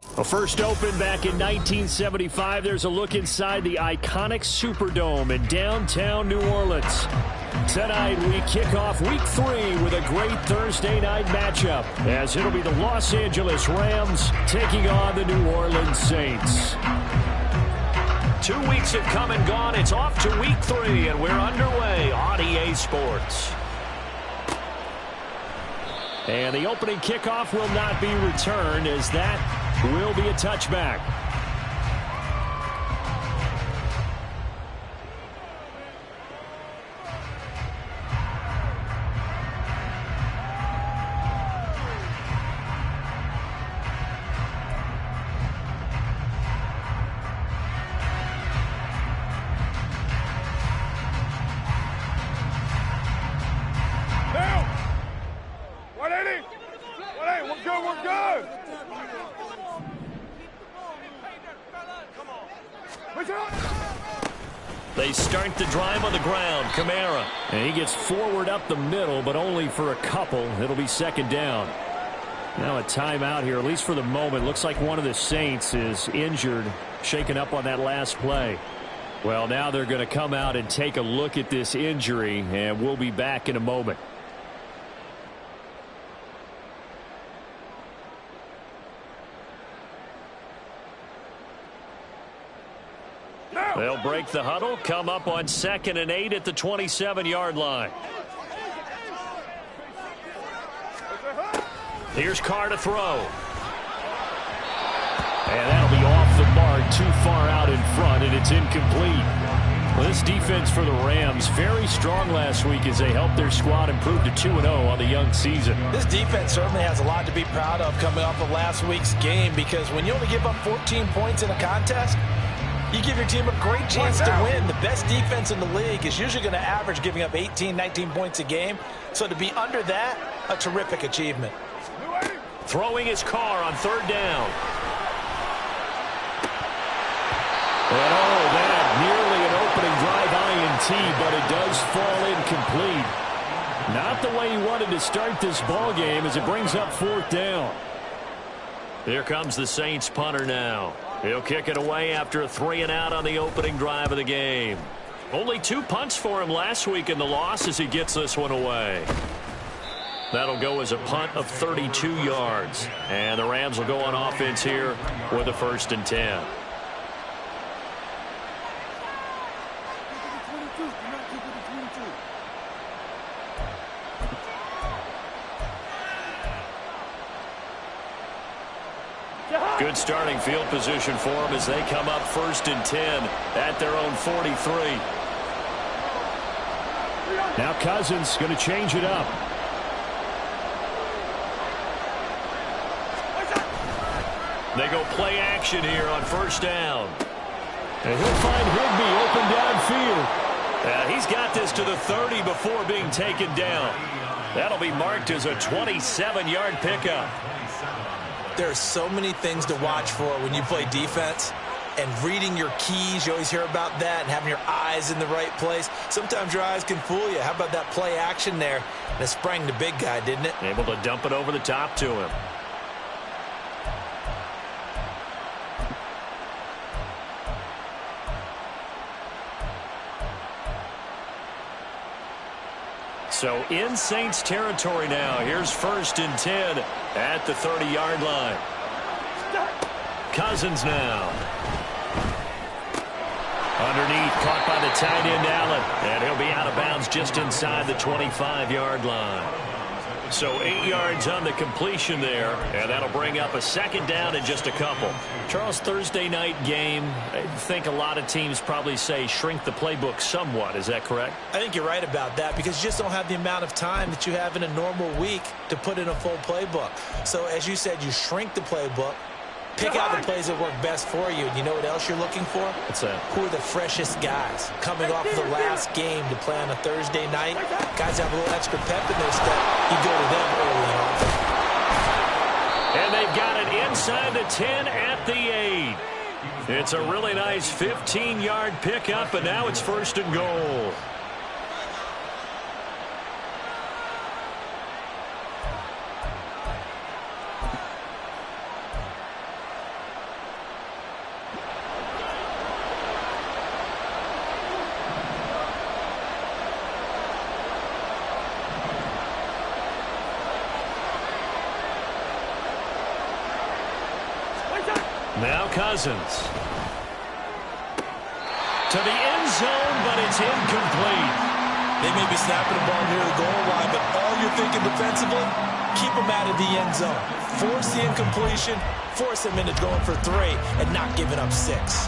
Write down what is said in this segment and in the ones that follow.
Well, first opened back in 1975, there's a look inside the iconic Superdome in downtown New Orleans. Tonight, we kick off Week 3 with a great Thursday night matchup, as it'll be the Los Angeles Rams taking on the New Orleans Saints. 2 weeks have come and gone. It's off to Week 3, and we're underway on EA Sports. And the opening kickoff will not be returned, as that will be a touchback. They start the drive on the ground. Kamara. And he gets forward up the middle, but only for a couple. It'll be second down. Now a timeout here, at least for the moment. Looks like one of the Saints is injured, shaken up on that last play. Well, now they're going to come out and take a look at this injury, and we'll be back in a moment. They'll break the huddle, come up on 2nd and 8 at the 27-yard line. Here's Carr to throw. And that'll be off the mark, too far out in front, and it's incomplete. Well, this defense for the Rams, very strong last week as they helped their squad improve to 2-0 on the young season. This defense certainly has a lot to be proud of coming off of last week's game, because when you only give up 14 points in a contest, you give your team a great chance to win. The best defense in the league is usually going to average giving up 18, 19 points a game. So to be under that, a terrific achievement. Throwing his Carr on 3rd down. And that nearly an opening drive INT, but it does fall incomplete. Not the way he wanted to start this ball game as it brings up 4th down. Here comes the Saints punter now. He'll kick it away after a 3-and-out on the opening drive of the game. Only 2 punts for him last week in the loss as he gets this one away. That'll go as a punt of 32 yards. And the Rams will go on offense here with a 1st and 10. Good starting field position for them as they come up 1st and 10 at their own 43. Now Cousins going to change it up. They go play action here on 1st down. And he'll find Higbee open downfield. He's got this to the 30 before being taken down. That'll be marked as a 27-yard pickup. There are so many things to watch for when you play defense, and reading your keys, you always hear about that, and having your eyes in the right place. Sometimes your eyes can fool you. How about that play action there? And it sprang the big guy, didn't it? Able to dump it over the top to him. So in Saints territory now. Here's 1st and 10 at the 30-yard line. Cousins now. Underneath, caught by the tight end Allen. And he'll be out of bounds just inside the 25-yard line. So 8 yards on the completion there. And that'll bring up a 2nd down in just a couple. Charles, Thursday night game, I think a lot of teams probably say shrink the playbook somewhat. Is that correct? I think you're right about that, because you just don't have the amount of time that you have in a normal week to put in a full playbook. So as you said, you shrink the playbook, pick out the plays that work best for you. And you know what else you're looking for? What's that? Who are the freshest guys coming off the last game to play on a Thursday night? Guys have a little extra pep in their step. You go to them early on. And they've got it inside the 10 at the 8. It's a really nice 15-yard pickup, and now it's 1st and goal. Now Cousins. To the end zone, but it's incomplete. They may be snapping the ball near the goal line, but all you're thinking defensively, keep them out of the end zone. Force the incompletion, force them into going for 3, and not giving up 6.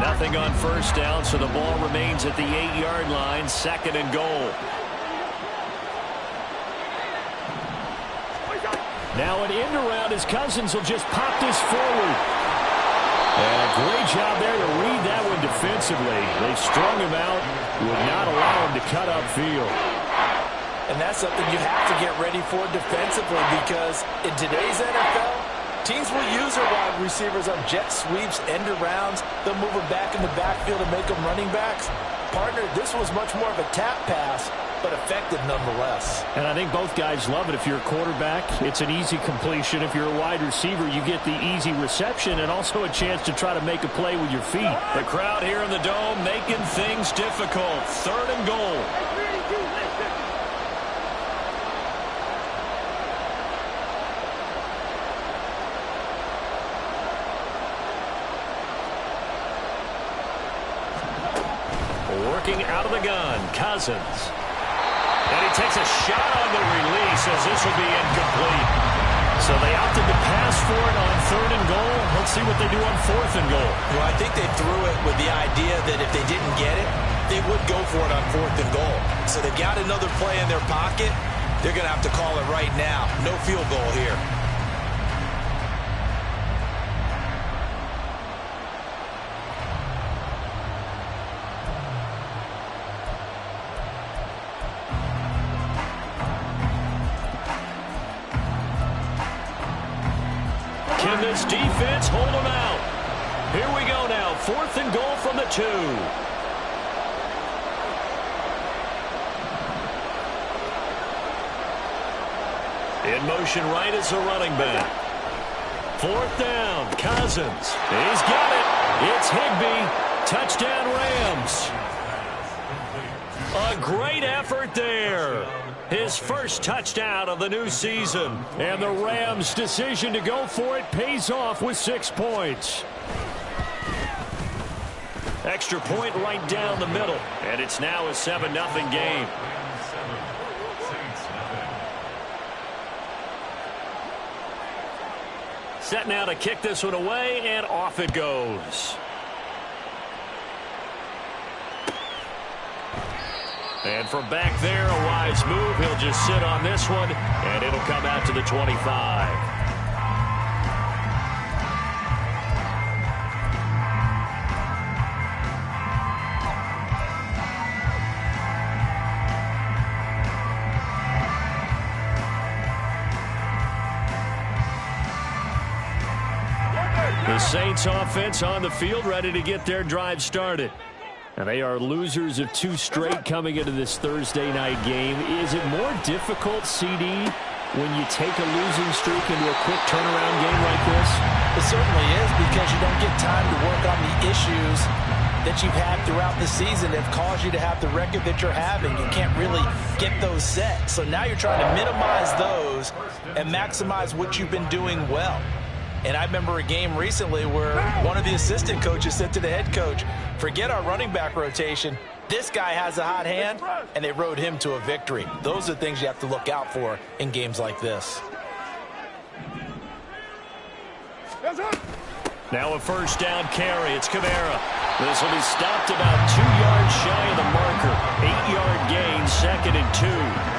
Nothing on first down, so the ball remains at the 8-yard line, 2nd and goal. Now an end around as Cousins will just pop this forward. And a great job there to read that one defensively. They strung him out, would not allow him to cut upfield. And that's something you have to get ready for defensively, because in today's NFL, teams will use their wide receivers on jet sweeps, end arounds. They'll move them back in the backfield and make them running backs. Partner, this was much more of a tap pass, but effective nonetheless. And I think both guys love it. If you're a quarterback, it's an easy completion. If you're a wide receiver, you get the easy reception and also a chance to try to make a play with your feet. The crowd here in the Dome making things difficult. 3rd and goal. Working out of the gun, Cousins. And he takes a shot on the release as this will be incomplete. So they opted to pass for it on 3rd and goal. Let's see what they do on 4th and goal. Well, I think they threw it with the idea that if they didn't get it, they would go for it on 4th and goal. So they've got another play in their pocket. They're going to have to call it right now. No field goal here. Can this defense hold them out? Here we go now. 4th and goal from the 2. In motion right is the running back. 4th down. Cousins. He's got it. It's Higbee. Touchdown Rams. A great effort there. His first touchdown of the new season. And the Rams' decision to go for it pays off with 6 points. Extra point right down the middle. And it's now a 7-0 game. Set now to kick this one away, and off it goes. And from back there, a wise move. He'll just sit on this one, and it'll come out to the 25. The Saints offense on the field, ready to get their drive started. And they are losers of 2 straight coming into this Thursday night game. Is it more difficult, CD, when you take a losing streak into a quick turnaround game like this? It certainly is, because you don't get time to work on the issues that you've had throughout the season that have caused you to have the record that you're having. You can't really get those set. So now you're trying to minimize those and maximize what you've been doing well. And I remember a game recently where one of the assistant coaches said to the head coach, forget our running back rotation. This guy has a hot hand, and they rode him to a victory. Those are the things you have to look out for in games like this. Now a first down carry. It's Kamara. This will be stopped about 2 yards shy of the marker. 8-yard gain, 2nd and 2.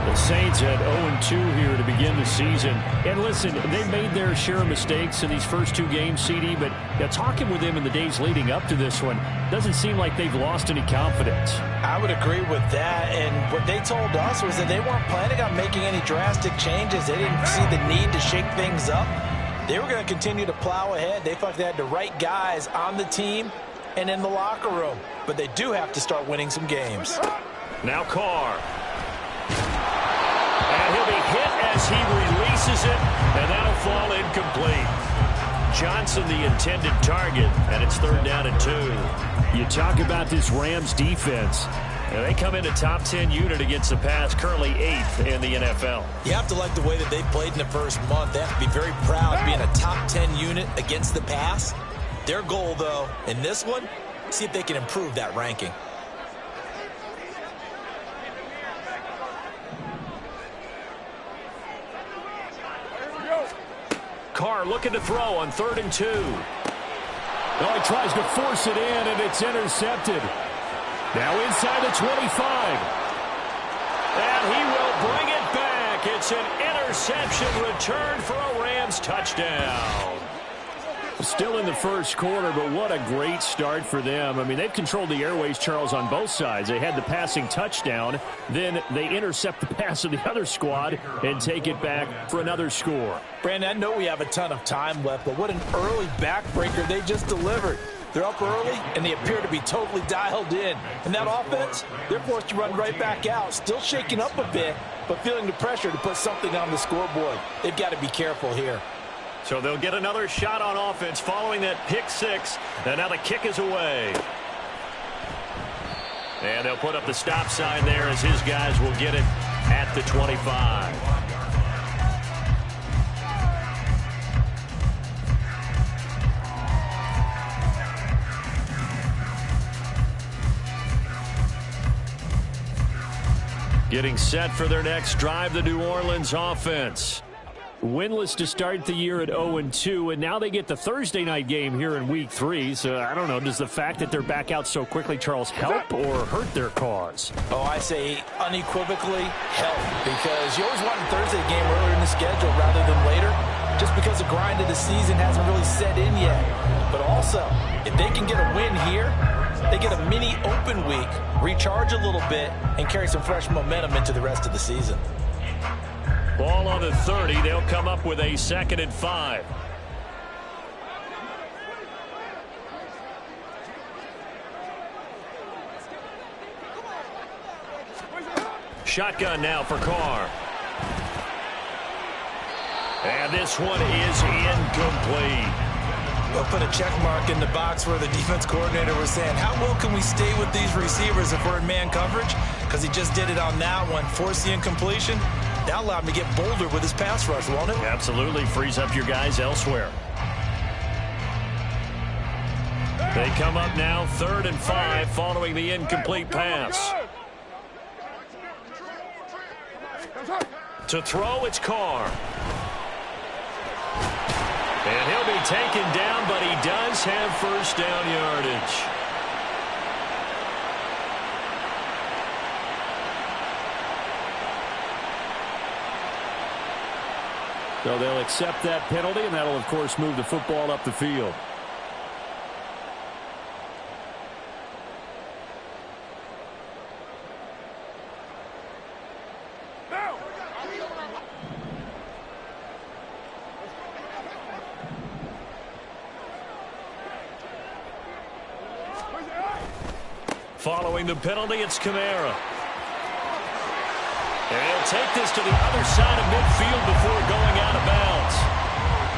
The Saints had 0-2 here to begin the season. And listen, they made their share of mistakes in these first 2 games, CD, but talking with them in the days leading up to this one, doesn't seem like they've lost any confidence. I would agree with that, and what they told us was that they weren't planning on making any drastic changes. They didn't see the need to shake things up. They were going to continue to plow ahead. They felt they had the right guys on the team and in the locker room, but they do have to start winning some games. Now Carr. And he'll be hit as he releases it, and that'll fall incomplete. Johnson, the intended target, and it's 3rd down and 2. You talk about this Rams defense. And they come in a top 10 unit against the pass, currently 8th in the NFL. You have to like the way that they played in the first month. They have to be very proud of being a top 10 unit against the pass. Their goal, though, in this one, see if they can improve that ranking. Carr looking to throw on 3rd and 2. Oh, he tries to force it in, and it's intercepted. Now inside the 25. And he will bring it back. It's an interception return for a Rams touchdown. Still in the first quarter, but what a great start for them. I mean, they've controlled the airways, Charles, on both sides. They had the passing touchdown. Then they intercept the pass of the other squad and take it back for another score. Brandon, I know we have a ton of time left, but what an early backbreaker they just delivered. They're up early, and they appear to be totally dialed in. And that offense, they're forced to run right back out, still shaking up a bit, but feeling the pressure to put something on the scoreboard. They've got to be careful here. So they'll get another shot on offense following that pick 6. And now the kick is away. And they'll put up the stop sign there as his guys will get it at the 25. Getting set for their next drive, the New Orleans offense. Winless to start the year at 0-2, and now they get the Thursday night game here in Week 3. So, I don't know, does the fact that they're back out so quickly, Charles, help or hurt their cause? Oh, I say unequivocally help, because you always want a Thursday game earlier in the schedule rather than later, just because the grind of the season hasn't really set in yet. But also, if they can get a win here, they get a mini open week, recharge a little bit, and carry some fresh momentum into the rest of the season. Ball on the 30. They'll come up with a 2nd and 5. Shotgun now for Carr. And this one is incomplete. We'll put a check mark in the box where the defense coordinator was saying, how well can we stay with these receivers if we're in man coverage? Because he just did it on that one, forced the incompletion. That allowed him to get bolder with his pass rush, won't it? Absolutely. Frees up your guys elsewhere. They come up now 3rd and 5 following the incomplete pass. To throw, it's Carr. And he'll be taken down, but he does have first down yardage. So they'll accept that penalty, and that'll, of course, move the football up the field. Following the penalty, it's Kamara. And he'll take this to the other side of midfield before going out of bounds.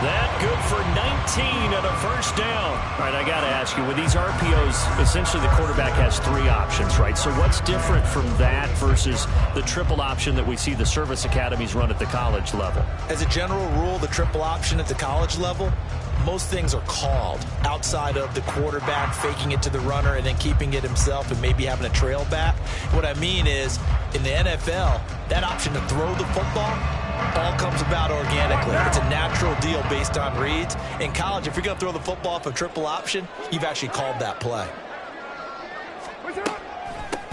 That good for 19 and a first down. All right, I got to ask you, with these RPOs, essentially the quarterback has 3 options, right? So what's different from that versus the triple option that we see the service academies run at the college level? As a general rule, the triple option at the college level, most things are called outside of the quarterback faking it to the runner and then keeping it himself and maybe having a trail back. What I mean is, in the NFL, that option to throw the football all comes about organically. It's a natural deal based on reads. In college, if you're going to throw the football for triple option, you've actually called that play.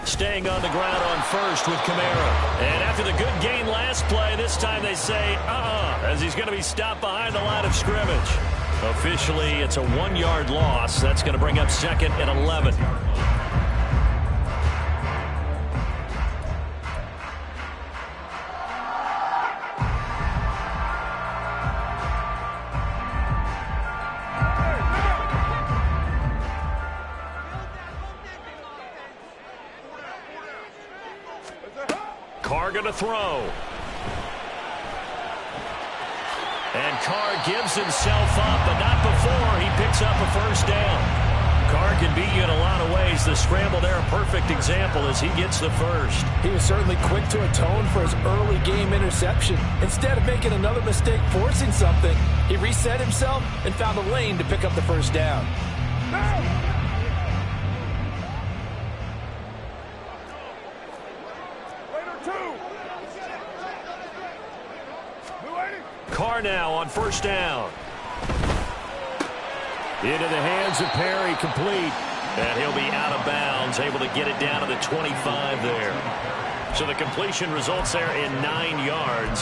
Staying on the ground on first with Kamara. And after the good gain last play, this time they say, as he's going to be stopped behind the line of scrimmage. Officially, it's a 1-yard loss. That's going to bring up 2nd and 11. Carr going to throw. And Carr gives himself up, but not before he picks up a first down. Carr can beat you in a lot of ways. The scramble there, a perfect example as he gets the first. He was certainly quick to atone for his early game interception. Instead of making another mistake forcing something, he reset himself and found a lane to pick up the first down. Carr now on first down. Into the hands of Perry, complete. And he'll be out of bounds, able to get it down to the 25 there. So the completion results there in 9 yards.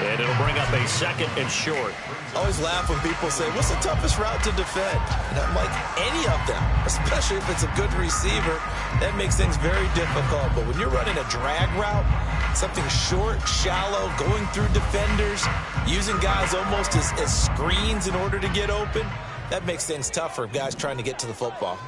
And it'll bring up a second and short. I always laugh when people say, what's the toughest route to defend? And I'm like, any of them, especially if it's a good receiver. That makes things very difficult. But when you're running a drag route, something short, shallow, going through defenders, using guys almost as screens in order to get open, that makes things tough for guys trying to get to the football.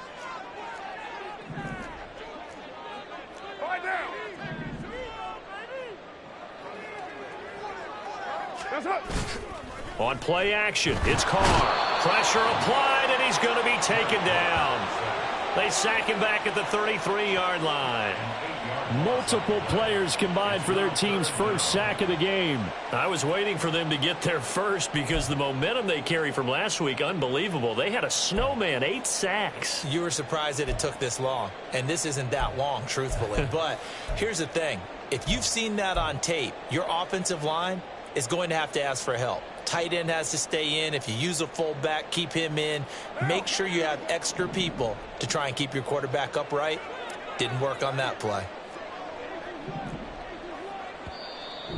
On play action, it's Carr. Pressure applied, and he's going to be taken down. They sack him back at the 33-yard line. Multiple players combined for their team's first sack of the game. I was waiting for them to get there first because the momentum they carry from last week, unbelievable. They had a snowman, 8 sacks. You were surprised that it took this long, and this isn't that long, truthfully. But here's the thing. If you've seen that on tape, your offensive line is going to have to ask for help. Tight end has to stay in. If you use a fullback, keep him in. Make sure you have extra people to try and keep your quarterback upright. Didn't work on that play.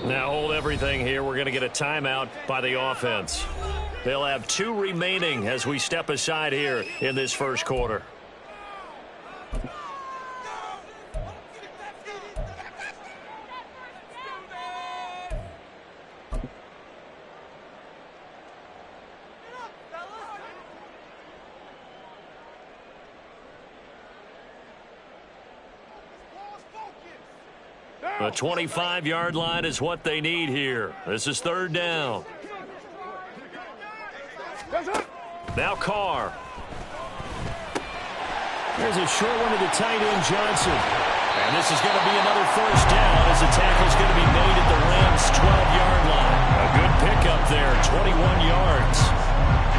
Now hold everything here. We're going to get a timeout by the offense. They'll have 2 remaining as we step aside here in this first quarter. The 25-yard line is what they need here. This is 3rd down. Now Carr. There's a short one to the tight end, Johnson. And this is going to be another first down as the tackle's going to be made at the Rams' 12-yard line. A good pickup there, 21 yards.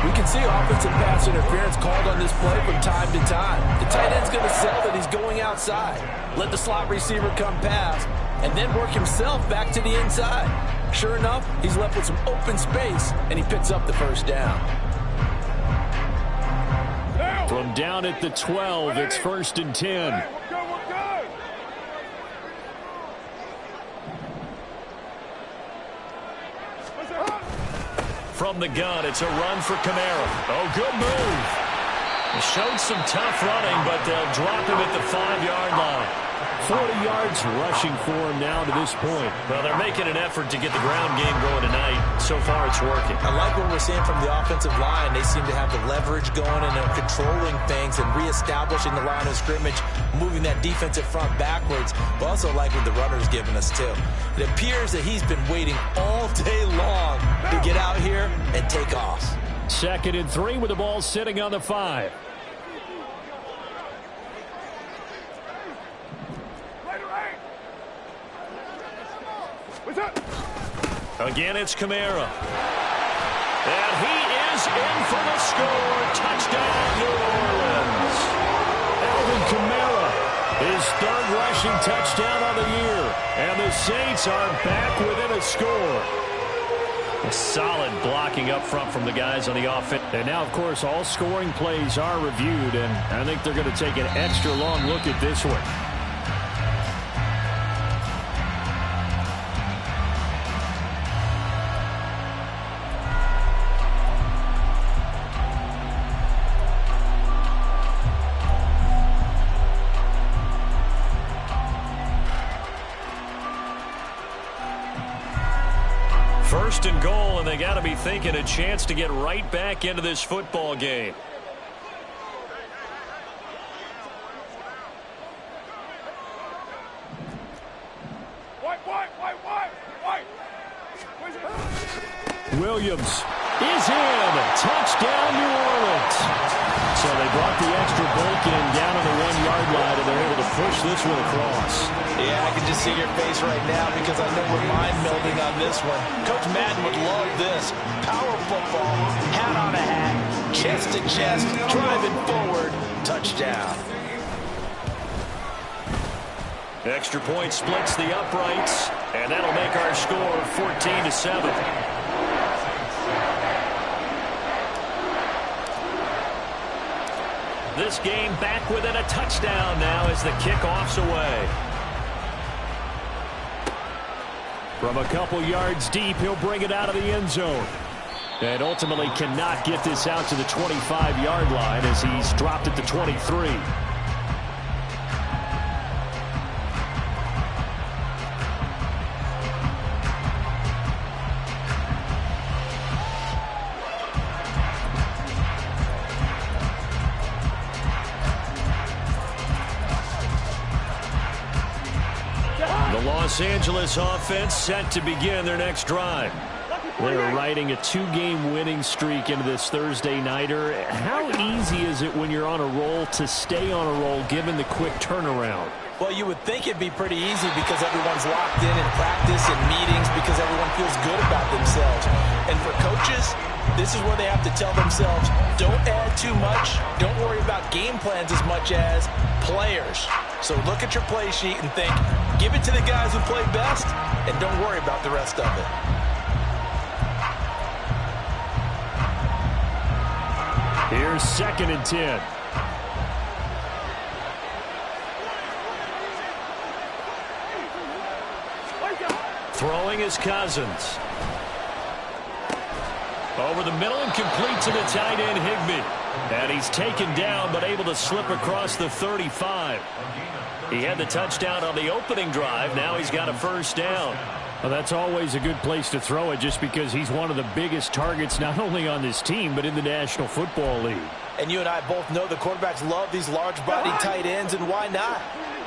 We can see offensive pass interference called on this play from time to time. The tight end's going to sell that he's going outside. Let the slot receiver come past, and then work himself back to the inside. Sure enough, he's left with some open space, and he picks up the first down. From down at the 12, it's 1st and 10. From the gun, it's a run for Kamara. Oh, good move. He showed some tough running, but they'll drop him at the 5-yard line. 40 yards rushing for him now to this point. Well, they're making an effort to get the ground game going tonight. So far, it's working. I like what we're seeing from the offensive line. They seem to have the leverage going, and they're controlling things and reestablishing the line of scrimmage, moving that defensive front backwards. But also like what the runner's giving us, too. It appears that he's been waiting all day long to get out here and take off. 2nd and 3 with the ball sitting on the 5. Again, it's Kamara. And he is in for the score. Touchdown, New Orleans. Alvin Kamara, his 3rd rushing touchdown on the year. And the Saints are back within a score. A solid blocking up front from the guys on the offense. And now, of course, all scoring plays are reviewed, and I think they're going to take an extra long look at this one. First and goal, and they got to be thinking a chance to get right back into this football game. Williams is in. Touchdown, New Orleans. So they brought the extra point taken down on the 1-yard line, and they're able to push this one across. Yeah, I can just see your face right now because I know we're mind-melding on this one. Coach Madden would love this. Power football, hat on a hat, chest to chest, driving forward, touchdown. Extra point splits the uprights, and that'll make our score 14-7. This game back within a touchdown now as the kickoff's away. From a couple yards deep, he'll bring it out of the end zone. And ultimately cannot get this out to the 25-yard line as he's dropped at the 23. Los Angeles offense set to begin their next drive. They're riding a 2-game winning streak into this Thursday nighter. How easy is it when you're on a roll to stay on a roll given the quick turnaround? Well, you would think it'd be pretty easy because everyone's locked in practice and meetings because everyone feels good about themselves. And for coaches, this is where they have to tell themselves, don't add too much. Don't worry about game plans as much as players. So look at your play sheet and think, give it to the guys who play best, and don't worry about the rest of it. Here's 2nd and 10. Throwing is Cousins. Over the middle and complete to the tight end, Higbee. And he's taken down but able to slip across the 35. He had the touchdown on the opening drive. Now he's got a first down. Well, that's always a good place to throw it just because he's one of the biggest targets not only on this team but in the National Football League. And you and I both know the quarterbacks love these large-body tight ends, and why not?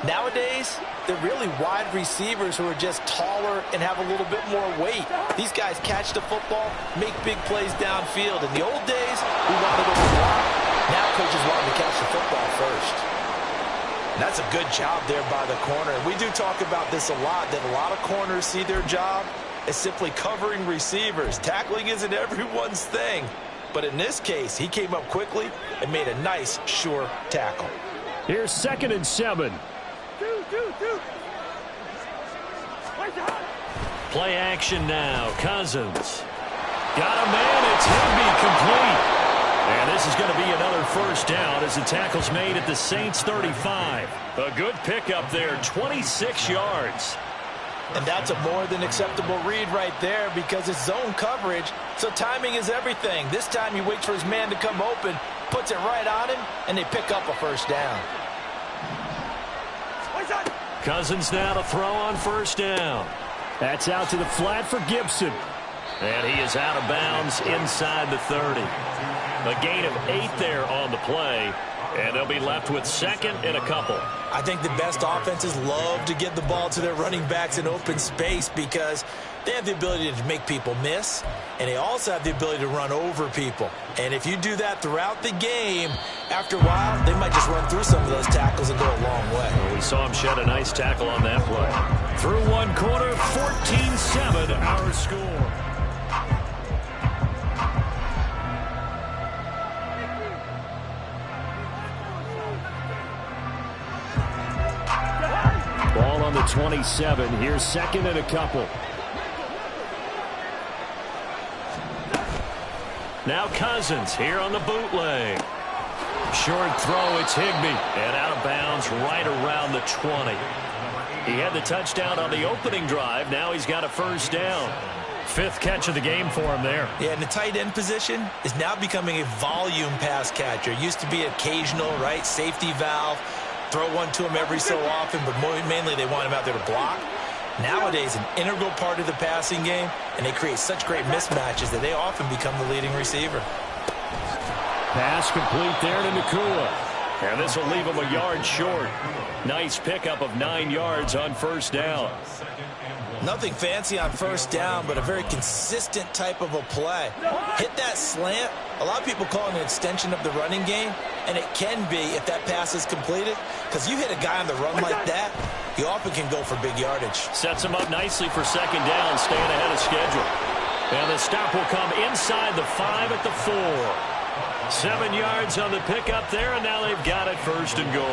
Nowadays, they're really wide receivers who are just taller and have a little bit more weight. These guys catch the football, make big plays downfield. In the old days, we wanted to block. Now coaches want them to catch the football first. And that's a good job there by the corner. And we do talk about this a lot, that a lot of corners see their job as simply covering receivers. Tackling isn't everyone's thing. But in this case, he came up quickly and made a nice, sure tackle. Here's 2nd and 7. Play action now. Cousins. Got a man. It's Higbee complete. And this is going to be another first down as the tackle's made at the Saints 35. A good pickup there, 26 yards. And that's a more than acceptable read right there because it's zone coverage, so timing is everything. This time he waits for his man to come open, puts it right on him, and they pick up a first down. Cousins now to throw on first down. That's out to the flat for Gibson. And he is out of bounds inside the 30. A gain of 8 there on the play, and they'll be left with 2nd and a couple. I think the best offenses love to get the ball to their running backs in open space because they have the ability to make people miss, and they also have the ability to run over people. And if you do that throughout the game, after a while, they might just run through some of those tackles and go a long way. Well, we saw him shed a nice tackle on that play. Through one quarter, 14-7 our score. Ball on the 27. Here's 2nd and a couple. Now Cousins here on the bootleg. Short throw, it's Higbee. And out of bounds right around the 20. He had the touchdown on the opening drive. Now he's got a first down. 5th catch of the game for him there. Yeah, and the tight end position is now becoming a volume pass catcher. It used to be occasional, right? Safety valve. Throw one to him every so often, but mainly they want him out there to block. Nowadays, an integral part of the passing game, and they create such great mismatches that they often become the leading receiver. Pass complete there to Nacua. And this will leave him a yard short. Nice pickup of 9 yards on first down. Nothing fancy on first down, but a very consistent type of a play. Hit that slant. A lot of people call it an extension of the running game, and it can be if that pass is completed, because you hit a guy on the run like that, he often can go for big yardage. Sets him up nicely for second down, staying ahead of schedule. And the stop will come inside the 5 at the 4. 7 yards on the pickup there, and now they've got it first and goal.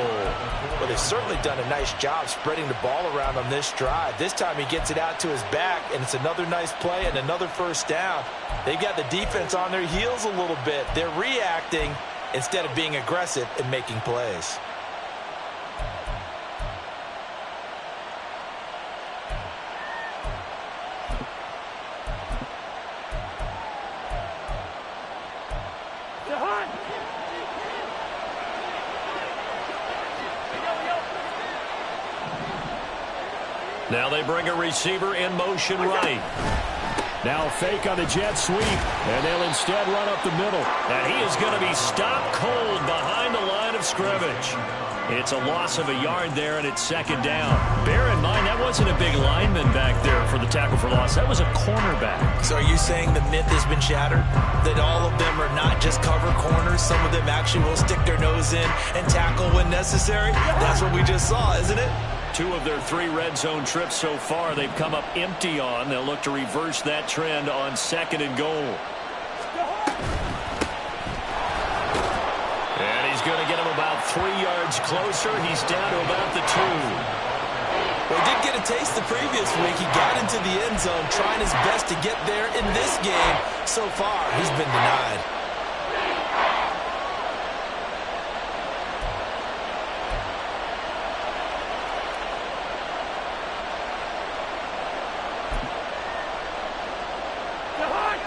Well, they've certainly done a nice job spreading the ball around on this drive. This time he gets it out to his back, and it's another nice play and another first down. They've got the defense on their heels a little bit. They're reacting instead of being aggressive and making plays. Now they bring a receiver in motion right. Now fake on the jet sweep, and they'll instead run up the middle. And he is going to be stopped cold behind the line of scrimmage. It's a loss of a yard there, and it's second down. Bear in mind, that wasn't a big lineman back there for the tackle for loss. That was a cornerback. So are you saying the myth has been shattered? That all of them are not just cover corners? Some of them actually will stick their nose in and tackle when necessary? That's what we just saw, isn't it? 2 of their 3 red zone trips so far they've come up empty on. They'll look to reverse that trend on second and goal. And he's going to get him about 3 yards closer. He's down to about the 2. Well, he did get a taste the previous week. He got into the end zone trying his best to get there in this game. So far, he's been denied.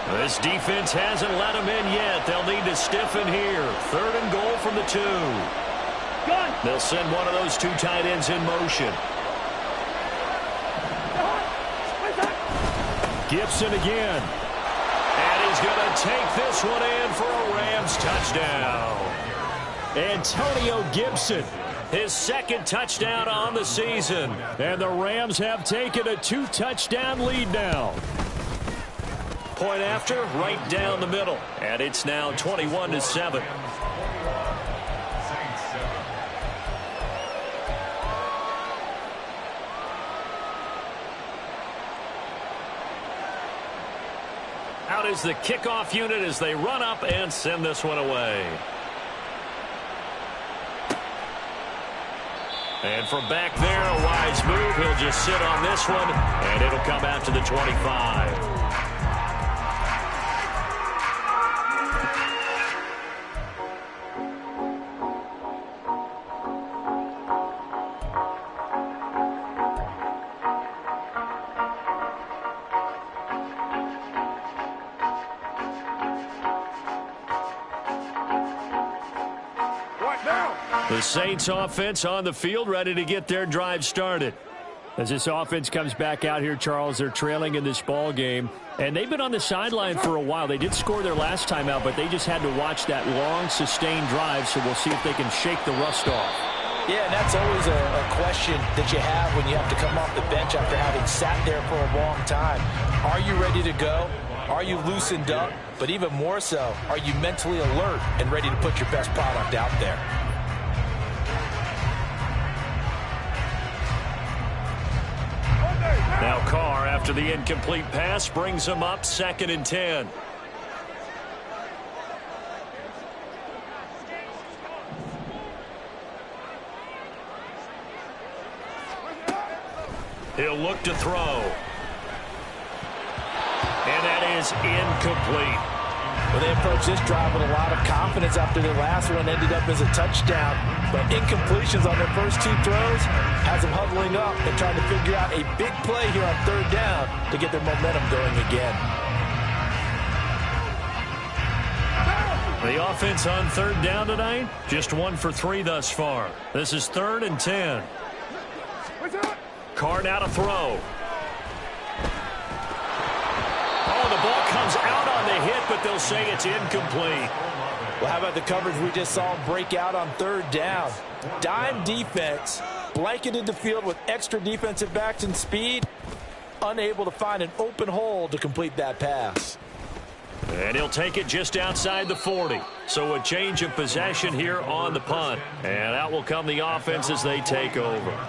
This defense hasn't let him in yet. They'll need to stiffen here. 3rd and goal from the 2. They'll send one of those 2 tight ends in motion. Gibson again. And he's going to take this one in for a Rams touchdown. Antonio Gibson, his 2nd touchdown on the season. And the Rams have taken a 2-touchdown lead now. Point after, right down the middle. And it's now 21-7. Out is the kickoff unit as they run up and send this one away. And from back there, a wise move. He'll just sit on this one, and it'll come out to the 25. The Saints offense on the field, ready to get their drive started. As this offense comes back out here, Charles, they're trailing in this ball game, and they've been on the sideline for a while. They did score their last time out, but they just had to watch that long, sustained drive, so we'll see if they can shake the rust off. Yeah, and that's always a question that you have when you have to come off the bench after having sat there for a long time. Are you ready to go? Are you loosened up? But even more so, are you mentally alert and ready to put your best product out there? Now Carr, after the incomplete pass, brings him up 2nd and 10. He'll look to throw. And that is incomplete. Well, they approached this drive with a lot of confidence after their last one ended up as a touchdown. But incompletions on their first 2 throws has them huddling up and trying to figure out a big play here on 3rd down to get their momentum going again. The offense on 3rd down tonight, just 1 for 3 thus far. This is 3rd and 10. Carr now to throw. Oh, the ball comes out on the hit, but they'll say it's incomplete. Well, how about the coverage we just saw him break out on 3rd down? Dime defense, blanketed the field with extra defensive backs and speed. unable to find an open hole to complete that pass. And he'll take it just outside the 40. So a change of possession here on the punt. And out will come the offense as they take over.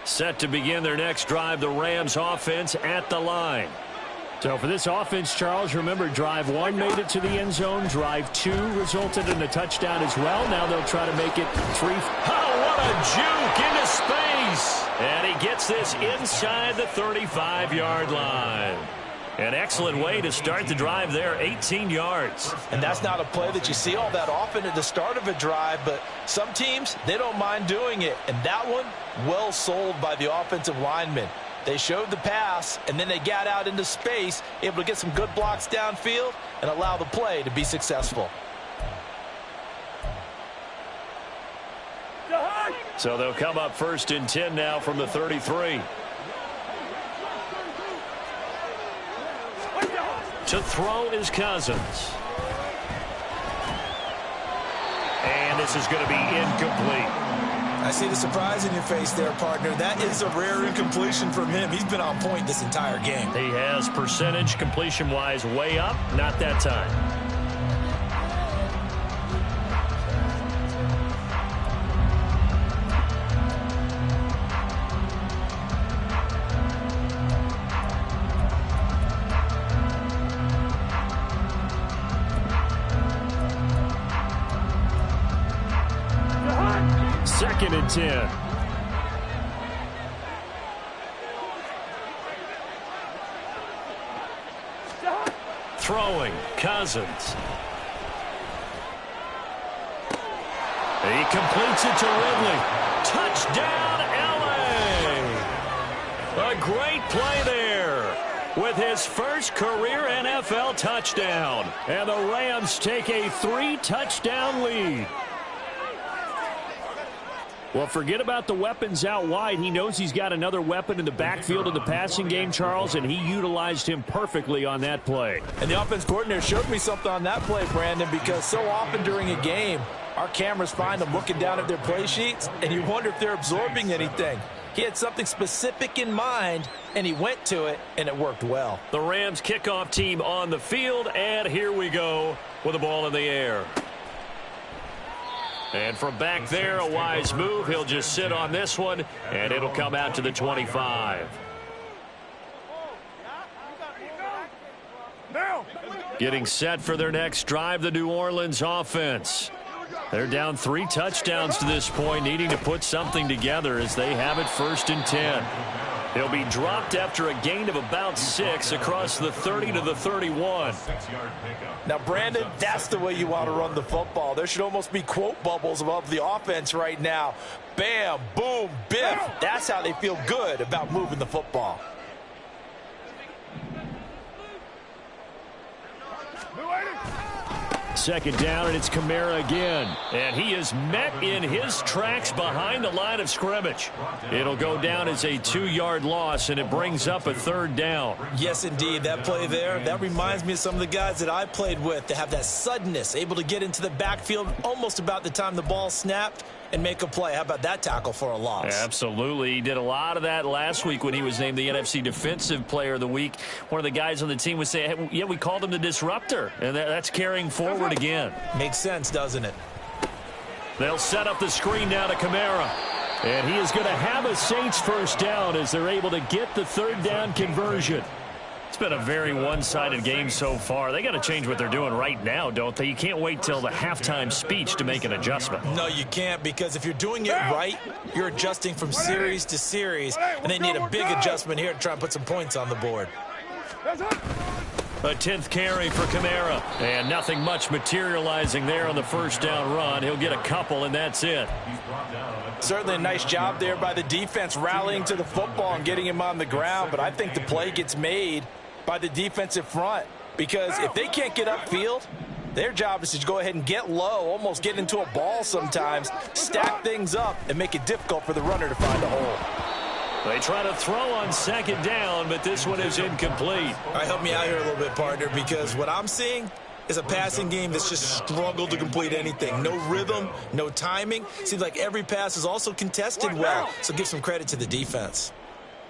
Set to begin their next drive, the Rams offense at the line. So for this offense, Charles, remember, drive 1 made it to the end zone. Drive 2 resulted in a touchdown as well. Now they'll try to make it 3. Oh, what a juke into space. And he gets this inside the 35-yard line. An excellent way to start the drive there, 18 yards. And that's not a play that you see all that often at the start of a drive, but some teams, they don't mind doing it. And that one, well sold by the offensive lineman. They showed the pass, and then they got out into space, able to get some good blocks downfield and allow the play to be successful. So they'll come up 1st and 10 now from the 33. To throw is Cousins. And this is going to be incomplete. I see the surprise in your face there, partner. That is a rare incompletion from him. He's been on point this entire game. He has percentage completion-wise way up. Not that time. Second and 10. Throwing, Cousins. He completes it to Ridley. Touchdown, LA! A great play there with his first career NFL touchdown. And the Rams take a 3-touchdown lead. Well, forget about the weapons out wide. He knows he's got another weapon in the backfield of the passing game, Charles, and he utilized him perfectly on that play. And the offense coordinator showed me something on that play, Brandon, because so often during a game, our cameras find them looking down at their play sheets, and you wonder if they're absorbing anything. He had something specific in mind, and he went to it, and it worked well. The Rams kickoff team on the field, and here we go with the ball in the air. And from back there, a wise move. He'll just sit on this one, and it'll come out to the 25. Getting set for their next drive, the New Orleans offense. They're down 3 touchdowns to this point, needing to put something together as they have it 1st and 10. They'll be dropped after a gain of about 6 across the 30 to the 31. Now, Brandon, that's the way you want to run the football. There should almost be quote bubbles above the offense right now. Bam, boom, biff. That's how they feel good about moving the football. Second down, and it's Kamara again. And he is met in his tracks behind the line of scrimmage. It'll go down as a 2-yard loss, and it brings up a 3rd down. Yes, indeed. That play there, that reminds me of some of the guys that I played with. They have that suddenness, able to get into the backfield almost about the time the ball snapped and make a play. How about that tackle for a loss? Absolutely. He did a lot of that last week when he was named the NFC Defensive Player of the Week. One of the guys on the team was saying, hey, yeah, we called him the disruptor. And that's carrying forward again. Makes sense, doesn't it? They'll set up the screen now to Kamara. And he is going to have a Saints 1st down as they're able to get the 3rd down conversion. It's been a very one-sided game so far. They got to change what they're doing right now, don't they? You can't wait till the halftime speech to make an adjustment. No, you can't, because if you're doing it right, you're adjusting from series to series, and they need a big adjustment here to try and put some points on the board. A 10th carry for Kamara, and nothing much materializing there on the 1st down run. He'll get a couple, and that's it. Certainly a nice job there by the defense rallying to the football and getting him on the ground, but I think the play gets made by the defensive front, because if they can't get upfield, their job is to go ahead and get low, almost get into a ball sometimes, stack things up, and make it difficult for the runner to find a hole. They try to throw on second down, but this one is incomplete. All right, help me out here a little bit, partner, because what I'm seeing is a passing game that's just struggled to complete anything. No rhythm, no timing. Seems like every pass is also contested well, so give some credit to the defense.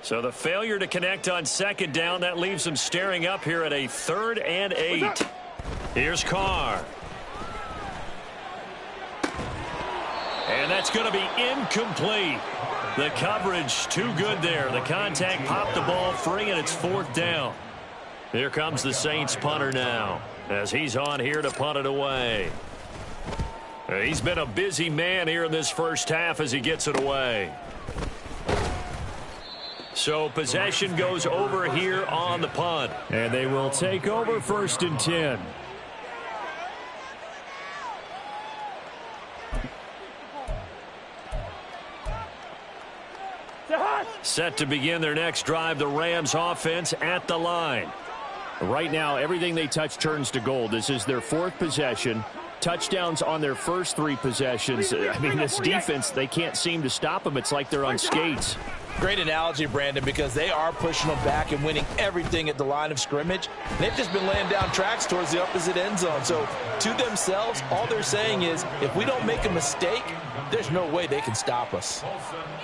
So the failure to connect on second down, that leaves them staring up here at a 3rd and 8. Here's Carr. And that's going to be incomplete. The coverage too good there. The contact popped the ball free, and it's 4th down. Here comes the Saints punter now, as he's on here to punt it away. He's been a busy man here in this first half as he gets it away. So possession goes over here on the punt. And they will take over 1st and 10. Set to begin their next drive, the Rams offense at the line. Right now, everything they touch turns to gold. This is their 4th possession. Touchdowns on their first 3 possessions. I mean, this defense, they can't seem to stop them. It's like they're on skates. Great analogy, Brandon, because they are pushing them back and winning everything at the line of scrimmage. They've just been laying down tracks towards the opposite end zone. So to themselves, all they're saying is, if we don't make a mistake, there's no way they can stop us.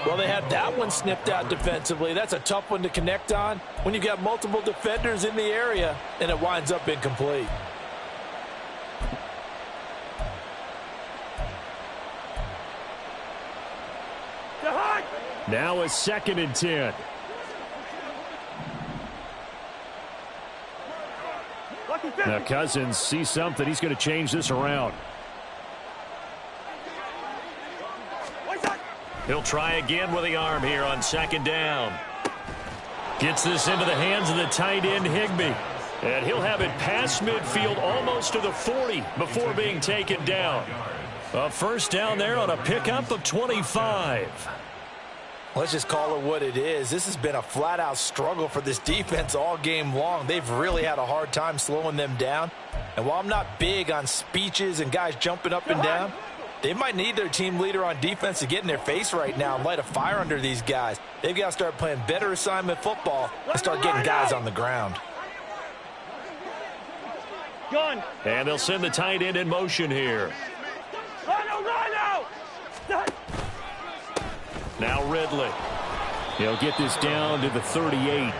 Well, they had that one snipped out defensively. That's a tough one to connect on when you've got multiple defenders in the area, and it winds up incomplete. Now a 2nd and 10. Now Cousins sees something. He's going to change this around. He'll try again with the arm here on 2nd down. Gets this into the hands of the tight end, Higbee. And he'll have it past midfield almost to the 40 before being taken down. A 1st down there on a pickup of 25. Let's just call it what it is. This has been a flat-out struggle for this defense all game long. They've really had a hard time slowing them down. And while I'm not big on speeches and guys jumping up and down, they might need their team leader on defense to get in their face right now and light a fire under these guys. They've got to start playing better assignment football and start getting guys on the ground. And they'll send the tight end in motion here. Now Ridley. He'll get this down to the 38.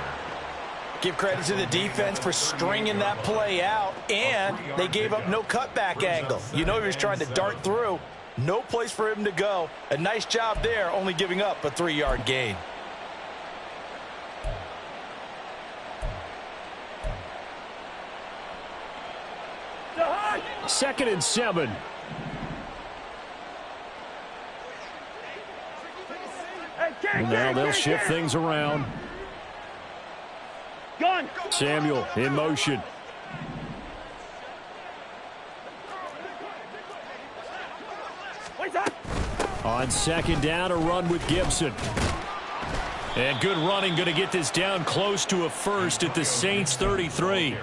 Give credit to the defense for stringing that play out, and they gave up no cutback angle. You know he was trying to dart through. No place for him to go. A nice job there, only giving up a 3-yard gain. Second and 7. Now they'll shift things around. Samuel in motion. On 2nd down, a run with Gibson. And good running, going to get this down close to a 1st at the Saints 33.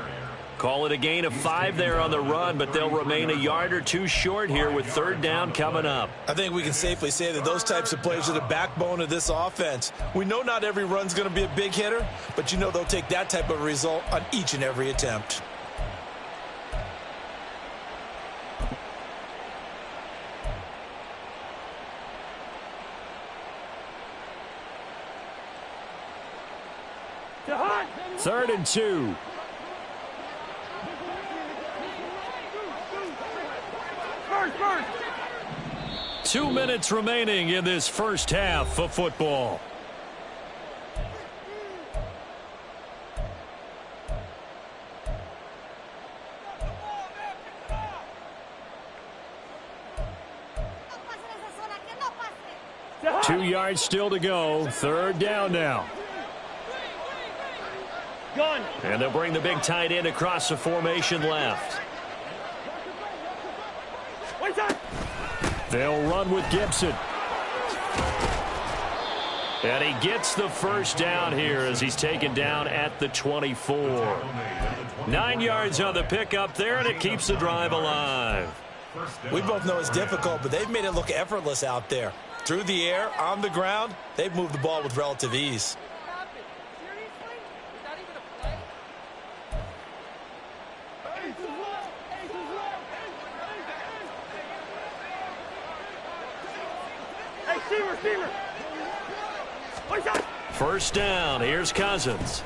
Call it a gain of 5 there on the run, but they'll remain a yard or 2 short here with 3rd down coming up. I think we can safely say that those types of plays are the backbone of this offense. We know not every run's going to be a big hitter, but you know they'll take that type of result on each and every attempt. Third and 2. 2 minutes remaining in this first half of football. Two yards still to go. 3rd down now. And they'll bring the big tight end across the formation left. They'll run with Gibson. And he gets the 1st down here as he's taken down at the 24. 9 yards on the pickup there, and it keeps the drive alive. We both know it's difficult, but they've made it look effortless out there. Through the air, on the ground, they've moved the ball with relative ease. First down, here's Cousins.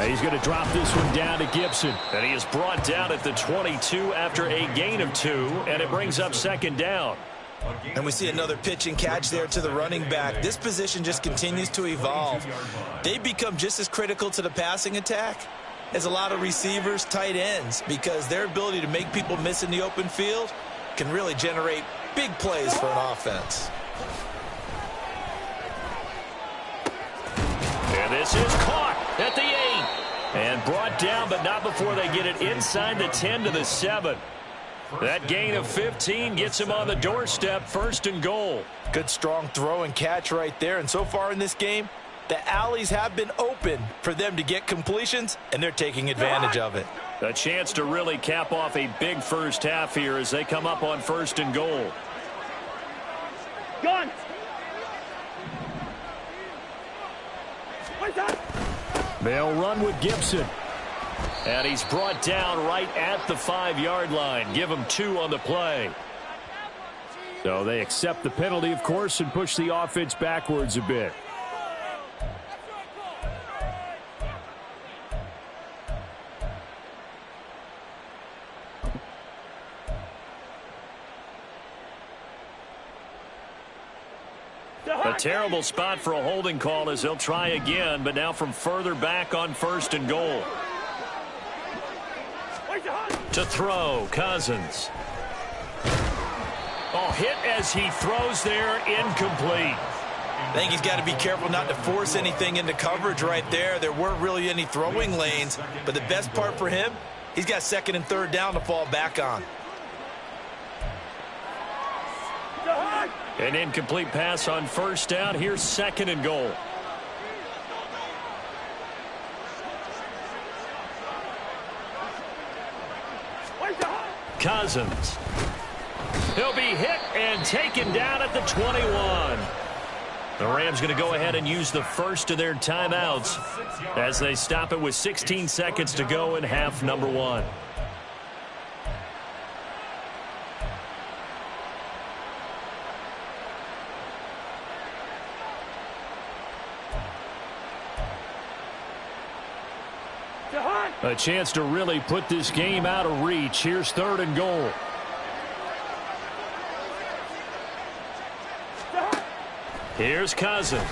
He's going to drop this one down to Gibson. And he is brought down at the 22 after a gain of 2, and it brings up second down. And we see another pitch and catch there to the running back. This position just continues to evolve. They become just as critical to the passing attack as a lot of receivers, tight ends, because their ability to make people miss in the open field can really generate big plays for an offense. And this is caught at the 8. And brought down, but not before they get it inside the 10 to the 7. That gain of 15 gets him on the doorstep, first and goal. Good strong throw and catch right there. And so far in this game, the alleys have been open for them to get completions, and they're taking advantage of it. A chance to really cap off a big first half here as they come up on first and goal. Gone. They'll run with Gibson. And he's brought down right at the 5-yard line. Give him 2 on the play. So they accept the penalty, of course, and push the offense backwards a bit. A terrible spot for a holding call as they'll try again, but now from further back on first and goal. To throw, Cousins. Oh, hit as he throws there, incomplete. I think he's got to be careful not to force anything into coverage right there. There weren't really any throwing lanes, but the best part for him, he's got second and third down to fall back on. An incomplete pass on first down. Here's second and goal. Cousins. He'll be hit and taken down at the 21. The Rams going to go ahead and use the first of their timeouts as they stop it with 16 seconds to go in half number 1. A chance to really put this game out of reach. Here's third and goal. Here's Cousins.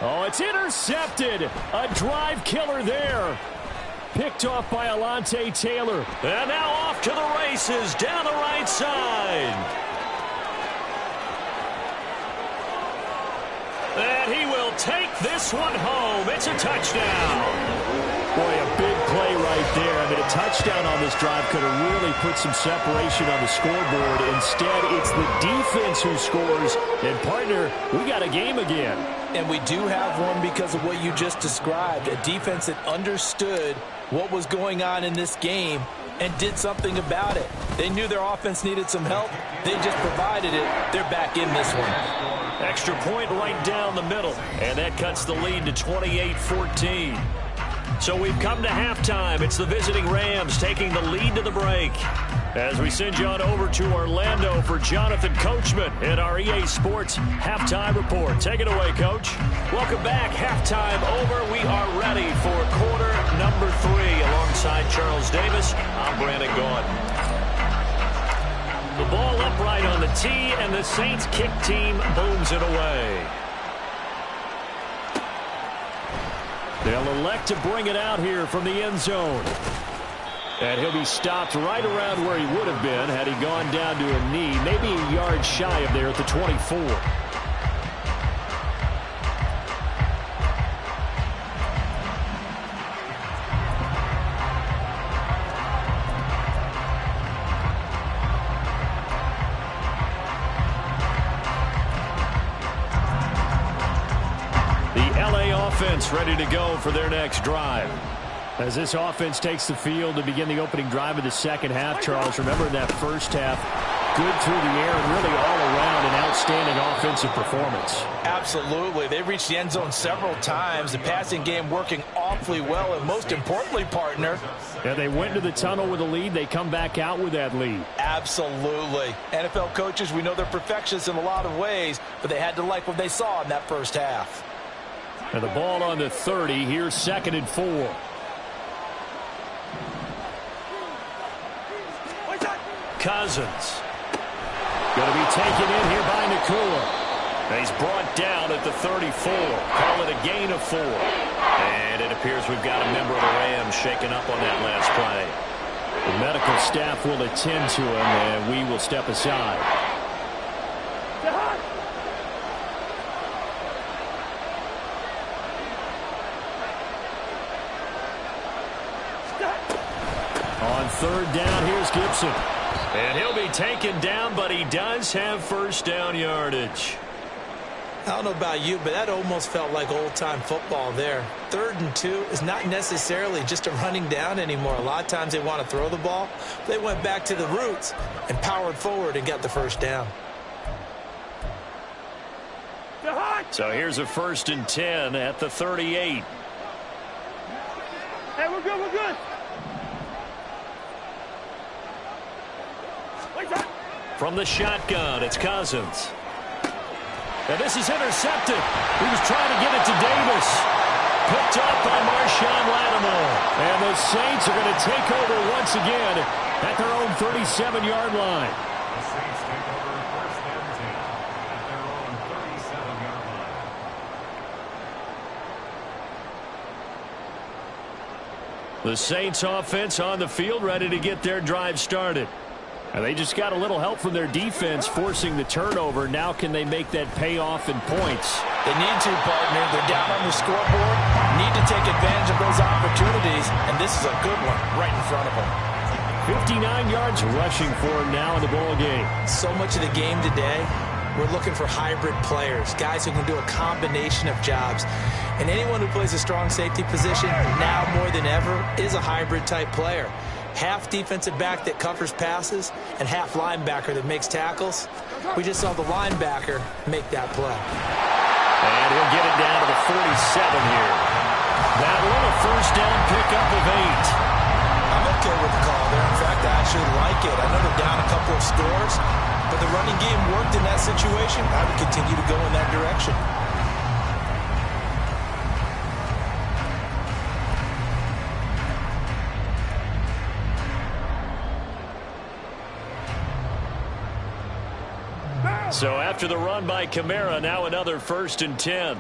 Oh, it's intercepted. A drive killer there. Picked off by Alontae Taylor. And now off to the races down the right side. And he will take this one home. It's a touchdown. Boy, a big play right there. I mean, a touchdown on this drive could have really put some separation on the scoreboard. Instead, it's the defense who scores. And, partner, we got a game again. And we do have one because of what you just described. A defense that understood what was going on in this game and did something about it. They knew their offense needed some help. They just provided it. They're back in this one. Extra point right down the middle. And that cuts the lead to 28-14. So we've come to halftime. It's the visiting Rams taking the lead to the break. As we send you on over to Orlando for Jonathan Coachman in our EA Sports Halftime Report. Take it away, Coach. Welcome back. Halftime over. We are ready for quarter number 3. Alongside Charles Davis, I'm Brandon Gaudin. The ball upright on the tee, and the Saints kick team booms it away. They'll elect to bring it out here from the end zone. And he'll be stopped right around where he would have been had he gone down to a knee, maybe a yard shy of there at the 24. Offense ready to go for their next drive. As this offense takes the field to begin the opening drive of the second half, Charles, remember in that first half, good through the air and really all around an outstanding offensive performance. Absolutely. They reached the end zone several times. The passing game working awfully well, and most importantly, partner. Yeah, they went into the tunnel with a lead. They come back out with that lead. Absolutely. NFL coaches, we know they're perfectionists in a lot of ways, but they had to like what they saw in that first half. And the ball on the 30. Here's 2nd and 4. Cousins. Going to be taken in here by Nacua. He's brought down at the 34. Call it a gain of 4. And it appears we've got a member of the Rams shaken up on that last play. The medical staff will attend to him, and we will step aside. On 3rd down, here's Gibson. And he'll be taken down, but he does have first down yardage. I don't know about you, but that almost felt like old-time football there. 3rd and 2 is not necessarily just a running down anymore. A lot of times they want to throw the ball. They went back to the roots and powered forward and got the first down. So here's a 1st and 10 at the 38. Hey, we're good, we're good. From the shotgun, it's Cousins. And this is intercepted. He was trying to get it to Davis. Picked up by Marshawn Lattimore. And the Saints are going to take over once again at their own 37-yard line. The Saints take over 1st and 10 at their own 37-yard line. The Saints offense on the field, ready to get their drive started. And they just got a little help from their defense forcing the turnover. Now can they make that pay off in points? They need to, partner. They're down on the scoreboard. Need to take advantage of those opportunities, and this is a good one right in front of them. 59 yards rushing for him now in the ball game. So much of the game today, we're looking for hybrid players, guys who can do a combination of jobs. And anyone who plays a strong safety position, now more than ever, is a hybrid-type player. Half defensive back that covers passes and half linebacker that makes tackles. We just saw the linebacker make that play. And he'll get it down to the 47 here. That one a first down pickup of 8. I'm okay with the call there. In fact, I actually like it. I know they're down a couple of scores, but the running game worked in that situation. I would continue to go in that direction. So after the run by Kamara, now another 1st and 10.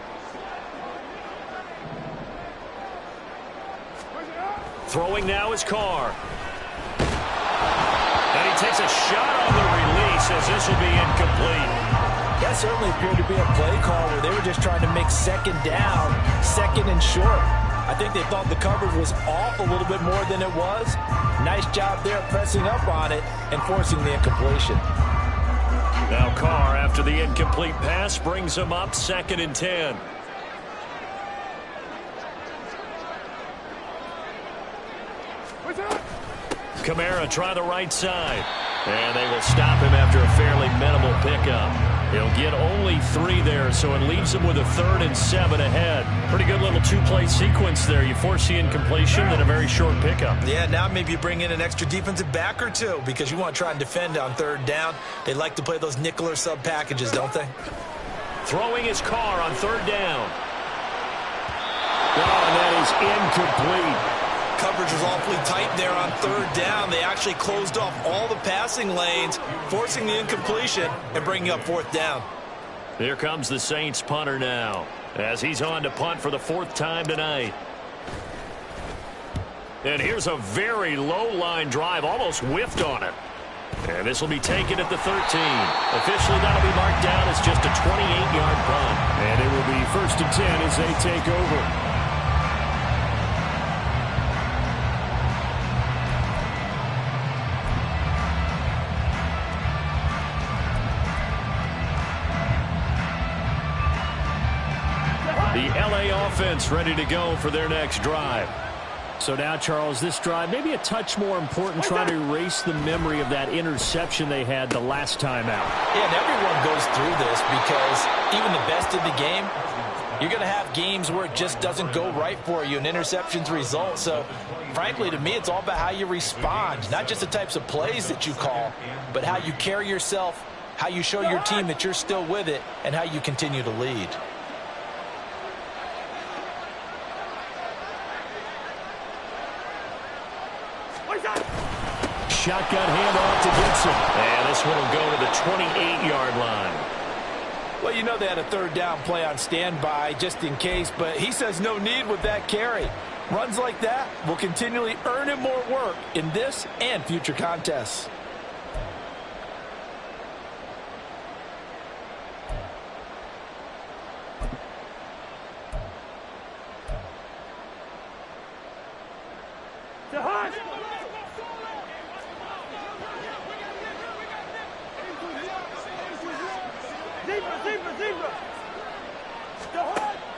Throwing now is Carr. And he takes a shot on the release as this will be incomplete. That certainly appeared to be a play call where they were just trying to make 2nd down, 2nd and short. I think they thought the coverage was off a little bit more than it was. Nice job there pressing up on it and forcing the incompletion. Now Carr, after the incomplete pass, brings him up 2nd and 10. Kamara try the right side. And they will stop him after a fairly minimal pickup. He'll get only 3 there, so it leaves him with a 3rd and 7 ahead. Pretty good little 2-play sequence there. You force the incompletion, then a very short pickup. Yeah, now maybe you bring in an extra defensive back or two because you want to try and defend on 3rd down. They like to play those nickel or sub packages, don't they? Throwing his Carr on 3rd down. Oh, that is incomplete. Coverage was awfully tight there on 3rd down. They actually closed off all the passing lanes, forcing the incompletion and bringing up 4th down. Here comes the Saints punter now as he's on to punt for the 4th time tonight. And here's a very low line drive, almost whiffed on it. And this will be taken at the 13. Officially, that'll be marked down as just a 28-yard punt. And it will be 1st and 10 as they take over. The LA offense ready to go for their next drive. So now, Charles, this drive maybe a touch more important, trying to erase the memory of that interception they had the last time out. Yeah, and everyone goes through this because even the best of the game, you're going to have games where it just doesn't go right for you and interceptions result. So, frankly, to me, it's all about how you respond, not just the types of plays that you call, but how you carry yourself, how you show your team that you're still with it, and how you continue to lead. Shotgun handoff to Gibson. And this one will go to the 28-yard line. Well, you know they had a third down play on standby just in case, but he says no need with that carry. Runs like that will continually earn him more work in this and future contests.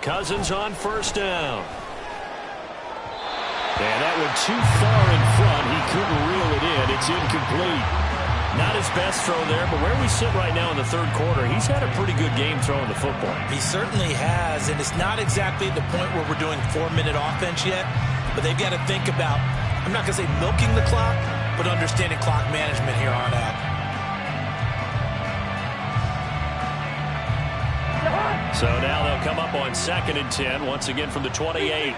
Cousins on first down. And that went too far in front. He couldn't reel it in. It's incomplete. Not his best throw there, but where we sit right now in the third quarter, he's had a pretty good game throwing the football. He certainly has, and it's not exactly the point where we're doing 4-minute offense yet, but they've got to think about, I'm not going to say milking the clock, but understanding clock management here on out. So now they'll come up on 2nd and 10, once again from the 28.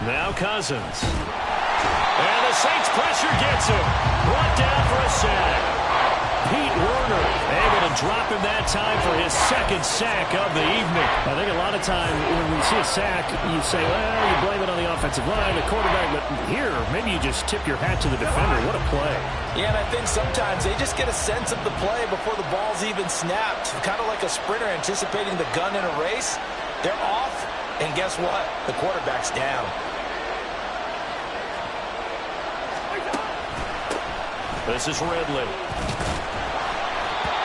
Now Cousins. And the Saints pressure gets him. Brought down for a sack. Pete Werner able to drop him that time for his 2nd sack of the evening. I think a lot of time when we see a sack, you say, well, you blame it on the offensive line, the quarterback, but here, maybe you just tip your hat to the defender. What a play. Yeah, and I think sometimes they just get a sense of the play before the ball's even snapped. Kind of like a sprinter anticipating the gun in a race. They're off, and guess what? The quarterback's down. This is Ridley.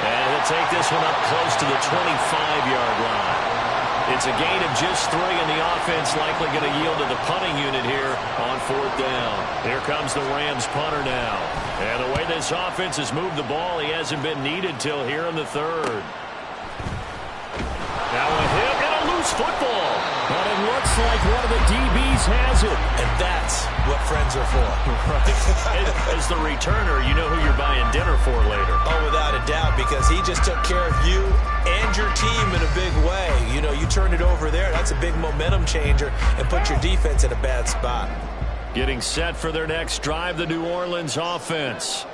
And he'll take this one up close to the 25-yard line. It's a gain of just 3, and the offense likely going to yield to the punting unit here on 4th down. Here comes the Rams punter now. And the way this offense has moved the ball, he hasn't been needed till here in the 3rd. Now a hit and a loose football. But it looks like one of the DBs has it. And that's what friends are for. As the returner, you know who you're buying dinner for later. Oh, without a doubt, because he just took care of you and your team in a big way. You know, you turned it over there. That's a big momentum changer and put your defense in a bad spot. Getting set for their next drive, the New Orleans offense.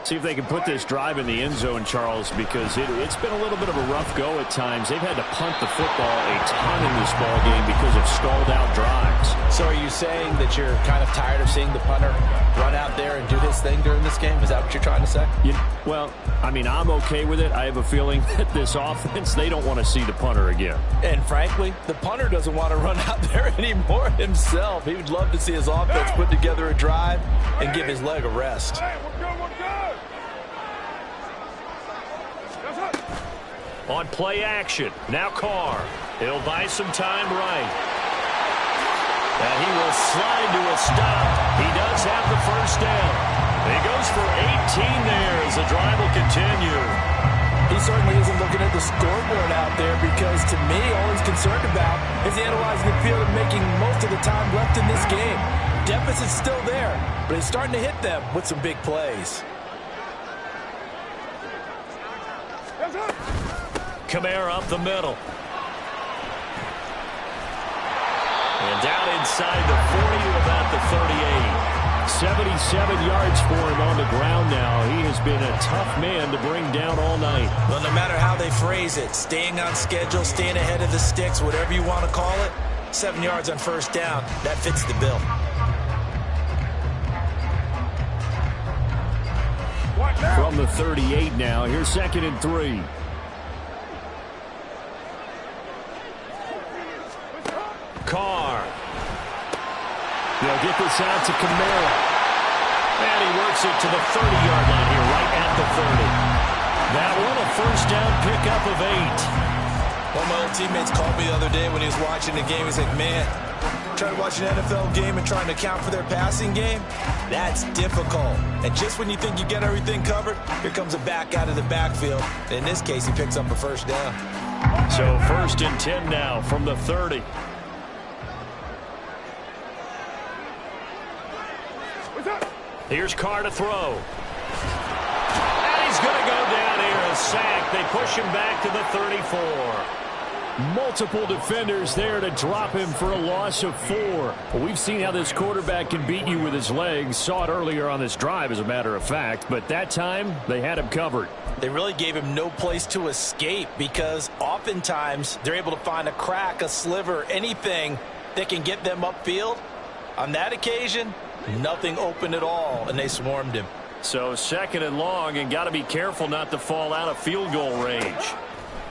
See if they can put this drive in the end zone, Charles, because it's been a little bit of a rough go at times. They've had to punt the football a ton in this ball game because of stalled out drives. So are you saying that you're kind of tired of seeing the punter run out there and do his thing during this game? Is that what you're trying to say? Well, I mean, I'm okay with it. I have a feeling that this offense, they don't want to see the punter again. And frankly, the punter doesn't want to run out there anymore himself. He would love to see his offense put together a drive and give his leg a rest. On play action, now Carr. He'll buy some time right. And he will slide to a stop. He does have the first down. He goes for 18 there as the drive will continue. He certainly isn't looking at the scoreboard out there because, to me, all he's concerned about is analyzing the field and making most of the time left in this game. Deficit's still there, but he's starting to hit them with some big plays. Kamara up the middle. And down inside the 40 to about the 38. 77 yards for him on the ground now. He has been a tough man to bring down all night. Well, no matter how they phrase it, staying on schedule, staying ahead of the sticks, whatever you want to call it, 7 yards on first down, that fits the bill. From the 38 now, here's 2nd and 3. Carr. They'll get this out to Kamara. And he works it to the 30-yard line here, right at the 30. That one, a first down pickup of 8. One of my old teammates called me the other day when he was watching the game. He's like, man, trying to watch an NFL game and trying to account for their passing game, that's difficult. And just when you think you get everything covered, here comes a back out of the backfield. And in this case, he picks up a first down. So 1st and 10 now from the 30. Here's Carr to throw. And he's going to go down here. A sack. They push him back to the 34. Multiple defenders there to drop him for a loss of 4. Well, we've seen how this quarterback can beat you with his legs. Saw it earlier on this drive, as a matter of fact. But that time, they had him covered. They really gave him no place to escape because oftentimes they're able to find a crack, a sliver, anything that can get them upfield. On that occasion, nothing open at all, and they swarmed him. So 2nd and long, and got to be careful not to fall out of field goal range.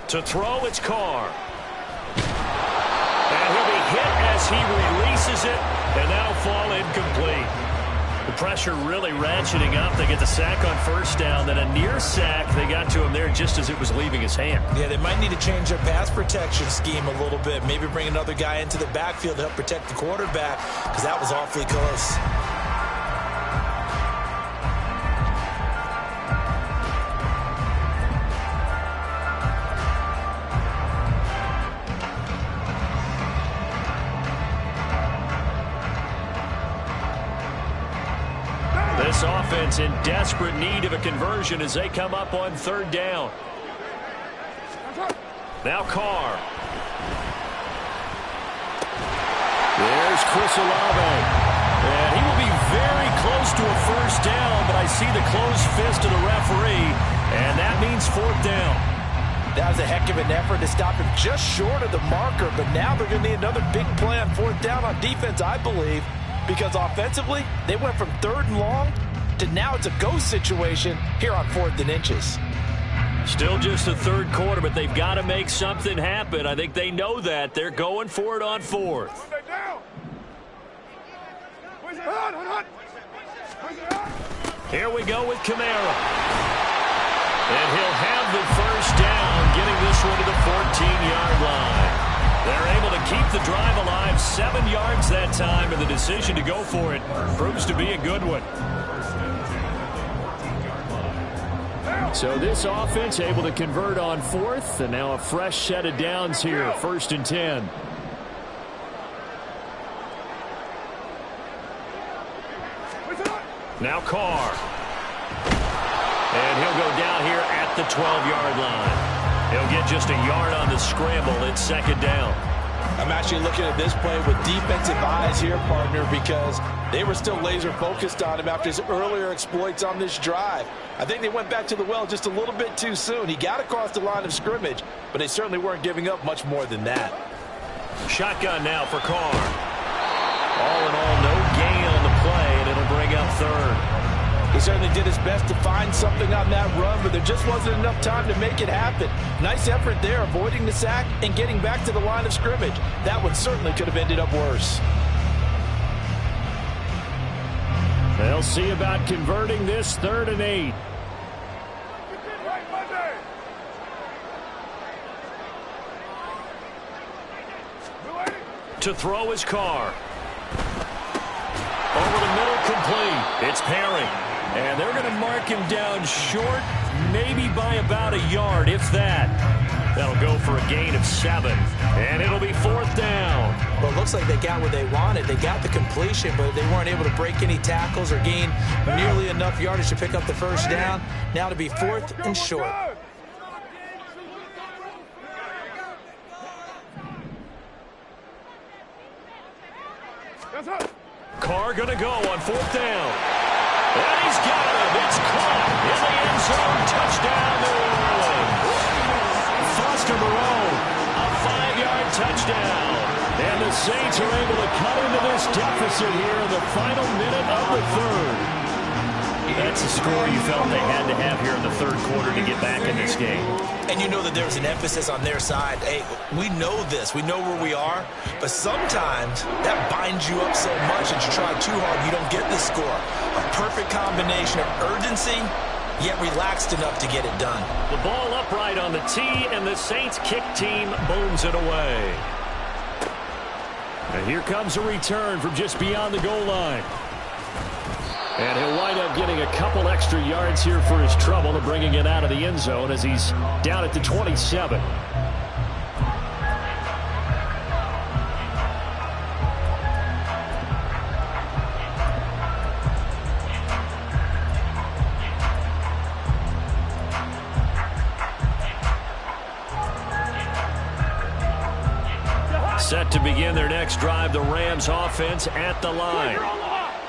To throw, it's Carr. And he'll be hit as he releases it, and that'll fall incomplete. The pressure really ratcheting up. They get the sack on 1st down, then a near sack. They got to him there just as it was leaving his hand. Yeah, they might need to change their pass protection scheme a little bit. Maybe bring another guy into the backfield to help protect the quarterback, because that was awfully close. This offense in desperate need of a conversion as they come up on 3rd down. Now Carr. There's Chris Olave. And he will be very close to a 1st down, but I see the closed fist of the referee, and that means 4th down. That was a heck of an effort to stop him just short of the marker, but now they're going to need another big play on 4th down on defense, I believe, because offensively, they went from 3rd and long to now it's a go situation here on 4th and inches. Still just the 3rd quarter, but they've got to make something happen. I think they know that. They're going for it on 4th. Here we go with Kamara. And he'll have the 1st down, getting this one to the 14-yard line. They're able to keep the drive alive, 7 yards that time, and the decision to go for it proves to be a good one. So this offense able to convert on 4th, and now a fresh set of downs here, 1st and 10. Now Carr. And he'll go down here at the 12-yard line. He'll get just a yard on the scramble. It's 2nd down. I'm actually looking at this play with defensive eyes here, partner, because they were still laser focused on him after his earlier exploits on this drive. I think they went back to the well just a little bit too soon. He got across the line of scrimmage, but they certainly weren't giving up much more than that. Shotgun now for Carr. All in all, no gain on the play, and it'll bring up 3rd. He certainly did his best to find something on that run, but there just wasn't enough time to make it happen. Nice effort there, avoiding the sack and getting back to the line of scrimmage. That one certainly could have ended up worse. They'll see about converting this 3rd and 8. To throw his Carr. Over the middle, complete. It's Perry. And they're going to mark him down short, maybe by about a yard, if that. That'll go for a gain of 7. And it'll be 4th down. Well, it looks like they got what they wanted. They got the completion, but they weren't able to break any tackles or gain nearly enough yardage to pick up the 1st down. Now to be 4th and short. Carr going to go on 4th down. And he's got him. It's caught in the end zone. Touchdown, New Orleans. Foster Moreau, a 5-yard touchdown. And the Saints are able to cut into this deficit here in the final minute of the 3rd. That's a score you felt they had to have here in the 3rd quarter to get back in this game. And you know that there was an emphasis on their side. Hey, we know this. We know where we are. But sometimes that binds you up so much that you try too hard, you don't get the score. A perfect combination of urgency yet relaxed enough to get it done. The ball upright on the tee, and the Saints kick team booms it away. And here comes a return from just beyond the goal line. And he'll wind up getting a couple extra yards here for his trouble to bringing it out of the end zone as he's down at the 27. Set to begin their next drive, the Rams offense at the line.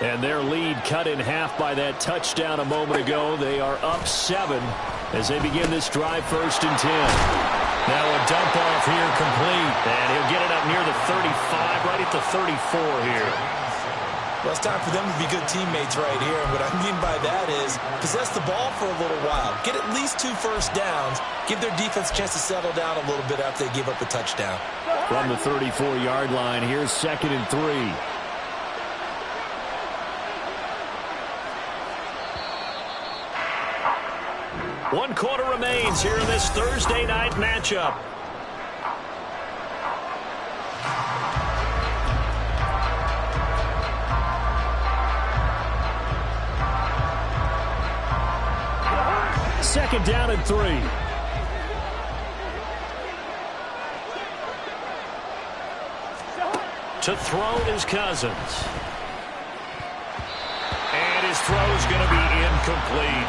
And their lead cut in half by that touchdown a moment ago. They are up 7 as they begin this drive, 1st and 10. Now a dump off here complete. And he'll get it up near the 35, right at the 34 here. Well, it's time for them to be good teammates right here. And what I mean by that is possess the ball for a little while. Get at least 2 first downs. Give their defense a chance to settle down a little bit after they give up a touchdown. From the 34-yard line, here's 2nd and 3. One quarter remains here in this Thursday night matchup. Second down and 3. To throw is Cousins. And his throw is going to be incomplete.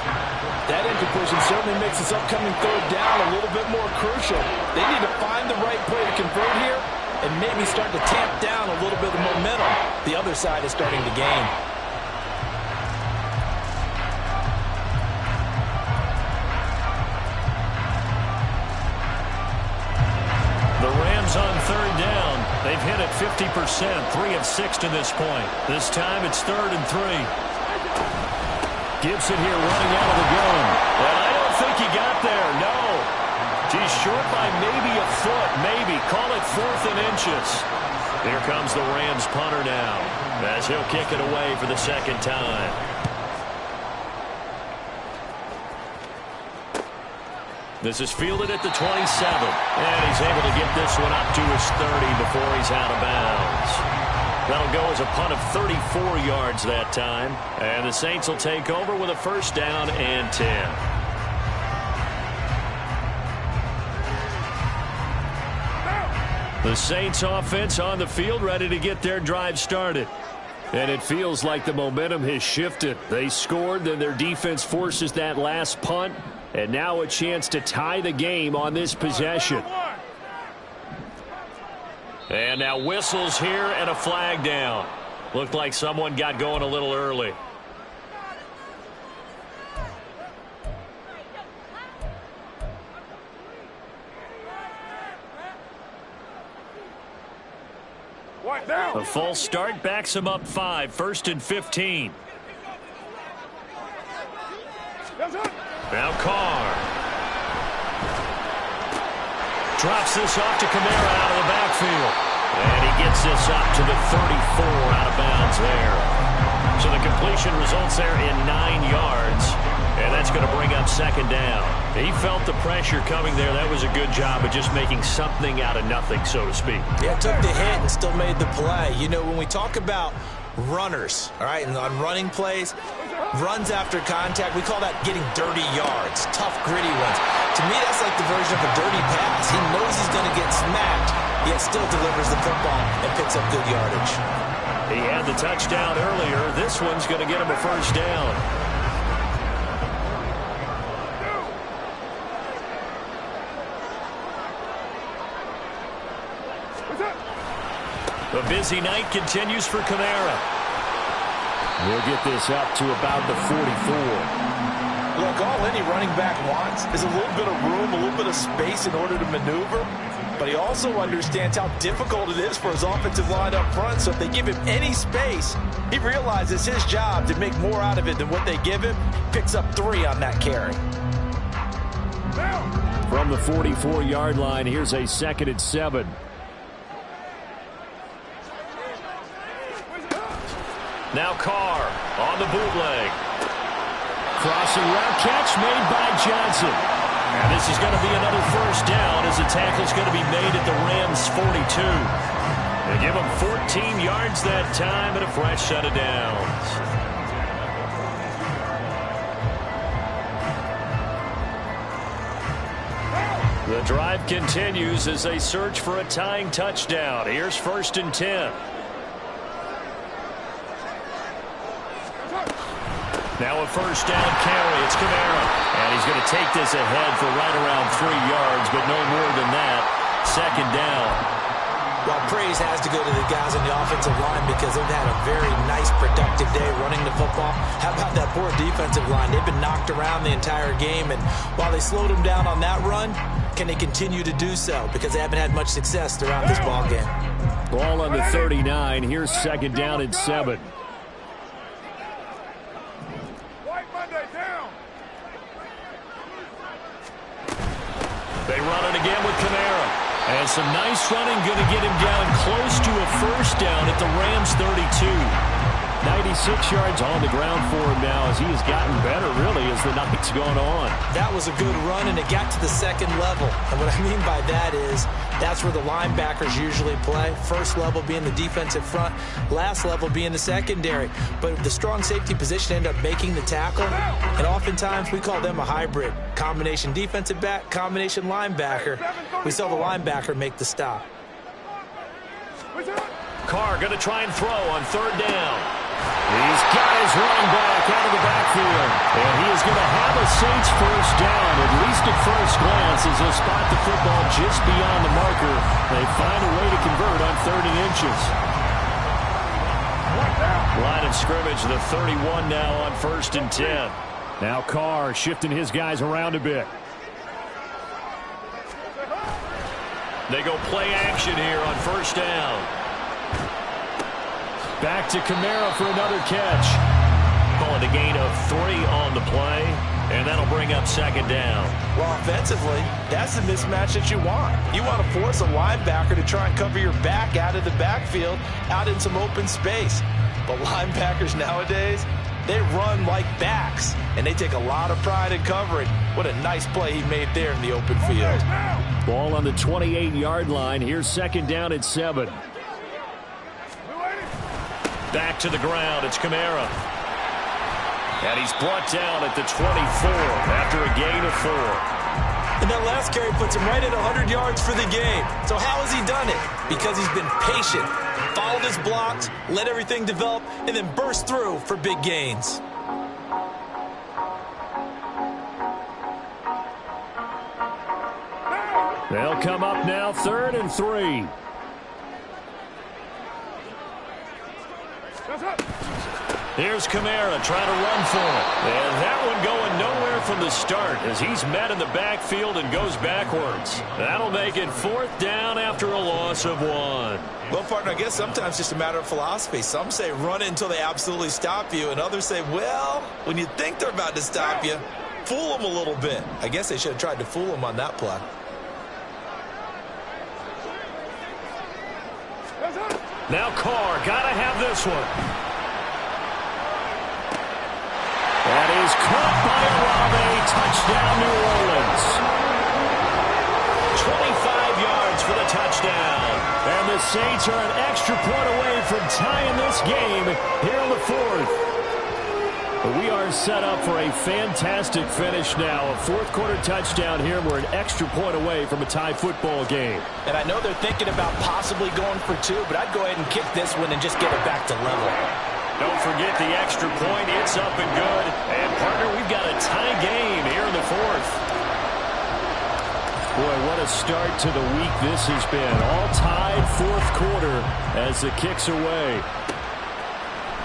That incompletion certainly makes this upcoming 3rd down a little bit more crucial. They need to find the right play to convert here and maybe start to tamp down a little bit of momentum the other side is starting to gain. The Rams on 3rd down. They've hit it 50%, 3 of 6 to this point. This time it's 3rd and 3. Gibson here running out of the gun. And I don't think he got there, no. He's short by maybe a foot, maybe. Call it 4th and inches. Here comes the Rams punter now as he'll kick it away for the 2nd time. This is fielded at the 27. And he's able to get this one up to his 30 before he's out of bounds. That'll go as a punt of 34 yards that time. And the Saints will take over with a 1st down and 10. The Saints offense on the field ready to get their drive started. And it feels like the momentum has shifted. They scored, then their defense forces that last punt. And now a chance to tie the game on this possession. And now whistles here and a flag down. Looked like someone got going a little early. A false start backs him up 5, 1st and 15. Now Carr. Drops this off to Kamara out of the backfield. And he gets this up to the 34 out of bounds there. So the completion results there in 9 yards. And that's going to bring up 2nd down. He felt the pressure coming there. That was a good job of just making something out of nothing, so to speak. Yeah, took the hit and still made the play. You know, when we talk about runners, all right, and on running plays, runs after contact, we call that getting dirty yards, tough, gritty ones. To me, that's like the version of a dirty pass. He knows he's going to get smacked, yet still delivers the football and picks up good yardage. He had the touchdown earlier. This one's going to get him a 1st down. The busy night continues for Kamara. We'll get this up to about the 44. Look, all any running back wants is a little bit of room, a little bit of space in order to maneuver. But he also understands how difficult it is for his offensive line up front. So if they give him any space, he realizes his job to make more out of it than what they give him. Picks up 3 on that carry. From the 44-yard line, here's a 2nd and 7. Now Carr on the bootleg. Crossing route catch made by Johnson. And this is going to be another first down as the tackle's going to be made at the Rams' 42. They give them 14 yards that time and a fresh set of downs. The drive continues as they search for a tying touchdown. Here's 1st and 10. Now a first down carry. It's Kamara. And he's going to take this ahead for right around 3 yards, but no more than that. 2nd down. Well, praise has to go to the guys on the offensive line because they've had a very nice, productive day running the football. How about that poor defensive line? They've been knocked around the entire game, and while they slowed them down on that run, can they continue to do so? Because they haven't had much success throughout this ball game. Ball on the 39. Here's 2nd down and 7. They run it again with Kamara. And some nice running going to get him down close to a first down at the Rams' 32. 96 yards on the ground for him now as he has gotten better, really, as the night's gone on. That was a good run, and it got to the 2nd level. And what I mean by that is that's where the linebackers usually play. First level being the defensive front, last level being the secondary. But the strong safety position ended up making the tackle, and oftentimes we call them a hybrid. Combination defensive back, combination linebacker. We saw the linebacker make the stop. Carr going to try and throw on 3rd down. These guys running back out of the backfield. And he is going to have a Saints first down, at least at first glance, as they'll spot the football just beyond the marker. They find a way to convert on 3rd and inches. Line of scrimmage, the 31 now on 1st and 10. Now Carr shifting his guys around a bit. They go play action here on 1st down. Back to Kamara for another catch. Calling a gain of 3 on the play, and that'll bring up 2nd down. Well, offensively, that's the mismatch that you want. You want to force a linebacker to try and cover your back out of the backfield, out in some open space. But linebackers nowadays, they run like backs, and they take a lot of pride in covering. What a nice play he made there in the open field. Ball on the 28-yard line. Here's 2nd down at 7. Back to the ground. It's Kamara. And he's brought down at the 24 after a gain of 4. And that last carry puts him right at 100 yards for the game. So how has he done it? Because he's been patient, followed his blocks, let everything develop, and then burst through for big gains. They'll come up now 3rd and 3. Here's Kamara trying to run for it. And that one going nowhere from the start as he's met in the backfield and goes backwards. That'll make it 4th down after a loss of 1. Well, partner, I guess sometimes just a matter of philosophy. Some say run it until they absolutely stop you, and others say, well, when you think they're about to stop you, fool them a little bit. I guess they should have tried to fool them on that play. Now Carr, gotta have this one. That is caught by Olave. Touchdown, New Orleans. 25 yards for the touchdown. And the Saints are an extra point away from tying this game here in the 4th. But we are set up for a fantastic finish now. A 4th quarter touchdown here. We're an extra point away from a tie football game. And I know they're thinking about possibly going for 2, but I'd go ahead and kick this one and just get it back to level. Don't forget the extra point. It's up and good. And, partner, we've got a tie game here in the 4th. Boy, what a start to the week this has been. All tied 4th quarter as the kick's away.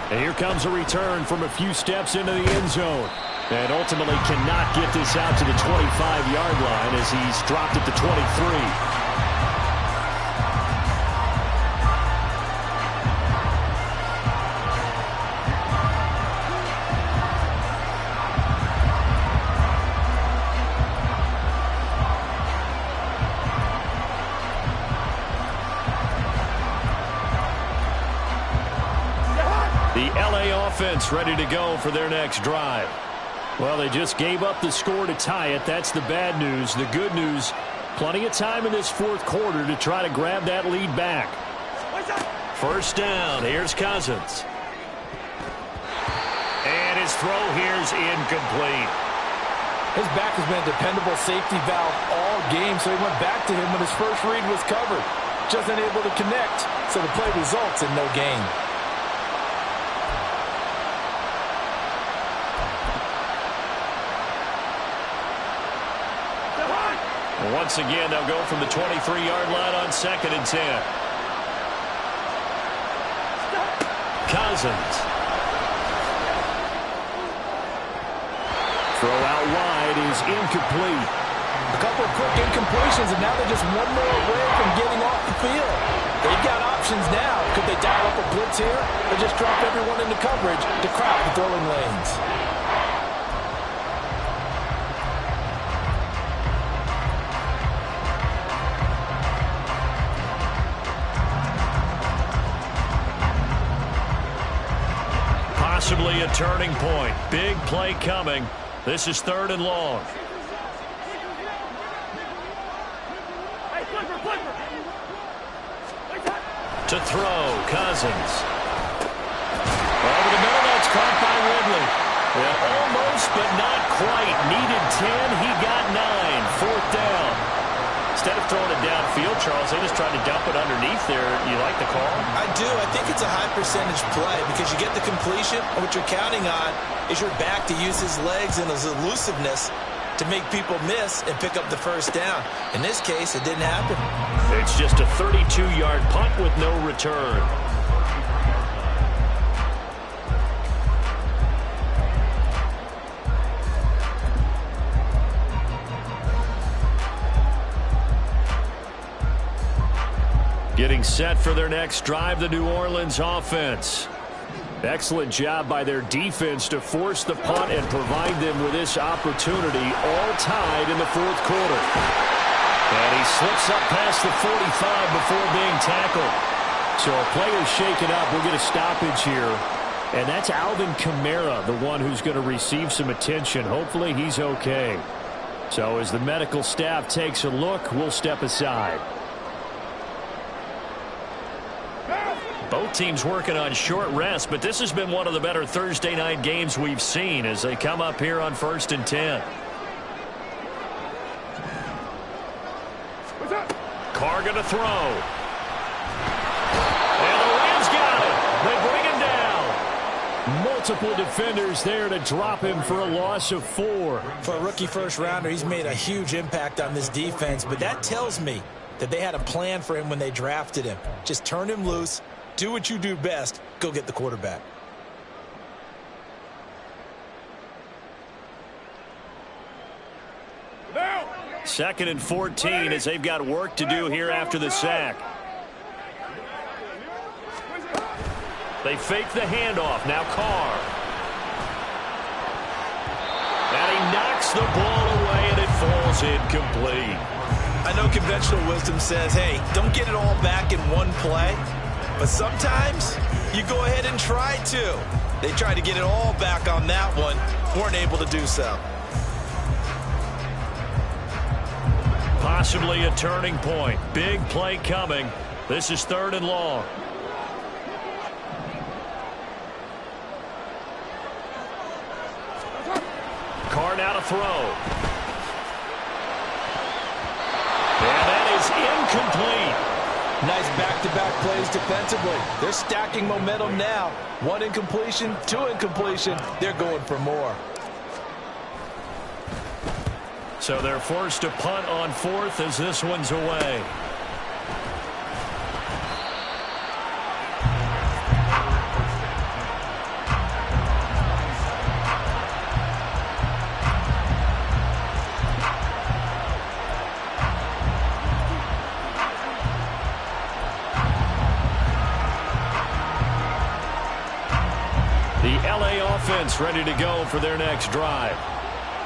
And here comes a return from a few steps into the end zone. And ultimately cannot get this out to the 25-yard line as he's dropped at the 23. Offense ready to go for their next drive. Well, they just gave up the score to tie it. That's the bad news. The good news, plenty of time in this fourth quarter to try to grab that lead back. First down. Here's Cousins. And his throw here's incomplete. His back has been a dependable safety valve all game, so he went back to him when his first read was covered. Just unable to connect, so the play results in no gain. Once again, they'll go from the 23-yard line on 2nd and 10. Cousins. Throw out wide is incomplete. A couple of quick incompletions, and now they're just one more away from getting off the field. They've got options now. Could they dial up a blitz here, or just drop everyone into coverage to crowd the throwing lanes? Possibly a turning point. Big play coming. This is 3rd and long. To throw, Cousins. Over the middle, that's caught by Ridley. Yeah, almost, but not quite. Needed 10, he got 9. 4th down. Instead of throwing it downfield, Charles, they just tried to dump it underneath there. You like the call? I do. I think it's a high percentage play because you get the completion, and what you're counting on is your back to use his legs and his elusiveness to make people miss and pick up the first down. In this case, it didn't happen. It's just a 32-yard punt with no return. Getting set for their next drive, the New Orleans offense. Excellent job by their defense to force the punt and provide them with this opportunity, all tied in the fourth quarter. And he slips up past the 45 before being tackled. So a player's shaken up. We'll get a stoppage here. And that's Alvin Kamara, the one who's going to receive some attention. Hopefully he's okay. So as the medical staff takes a look, we'll step aside. Both teams working on short rest, but this has been one of the better Thursday night games we've seen as they come up here on 1st and 10. Carr going to throw. And the Rams got it. They bring him down. Multiple defenders there to drop him for a loss of 4. For a rookie first-rounder, he's made a huge impact on this defense, but that tells me that they had a plan for him when they drafted him. Just turn him loose. Do what you do best. Go get the quarterback. Now. 2nd and 14 as they've got work to do here after the sack. They fake the handoff. Now Carr. And he knocks the ball away, and it falls incomplete. I know conventional wisdom says, hey, don't get it all back in one play. But sometimes you go ahead and try to. They tried to get it all back on that one. Weren't able to do so. Possibly a turning point. Big play coming. This is 3rd and long. Carr now to throw. And that is incomplete. Nice back-to-back plays defensively. They're stacking momentum now. 1 incompletion, 2 incompletion. They're going for more. So they're forced to punt on 4th as this one's away. The LA offense ready to go for their next drive.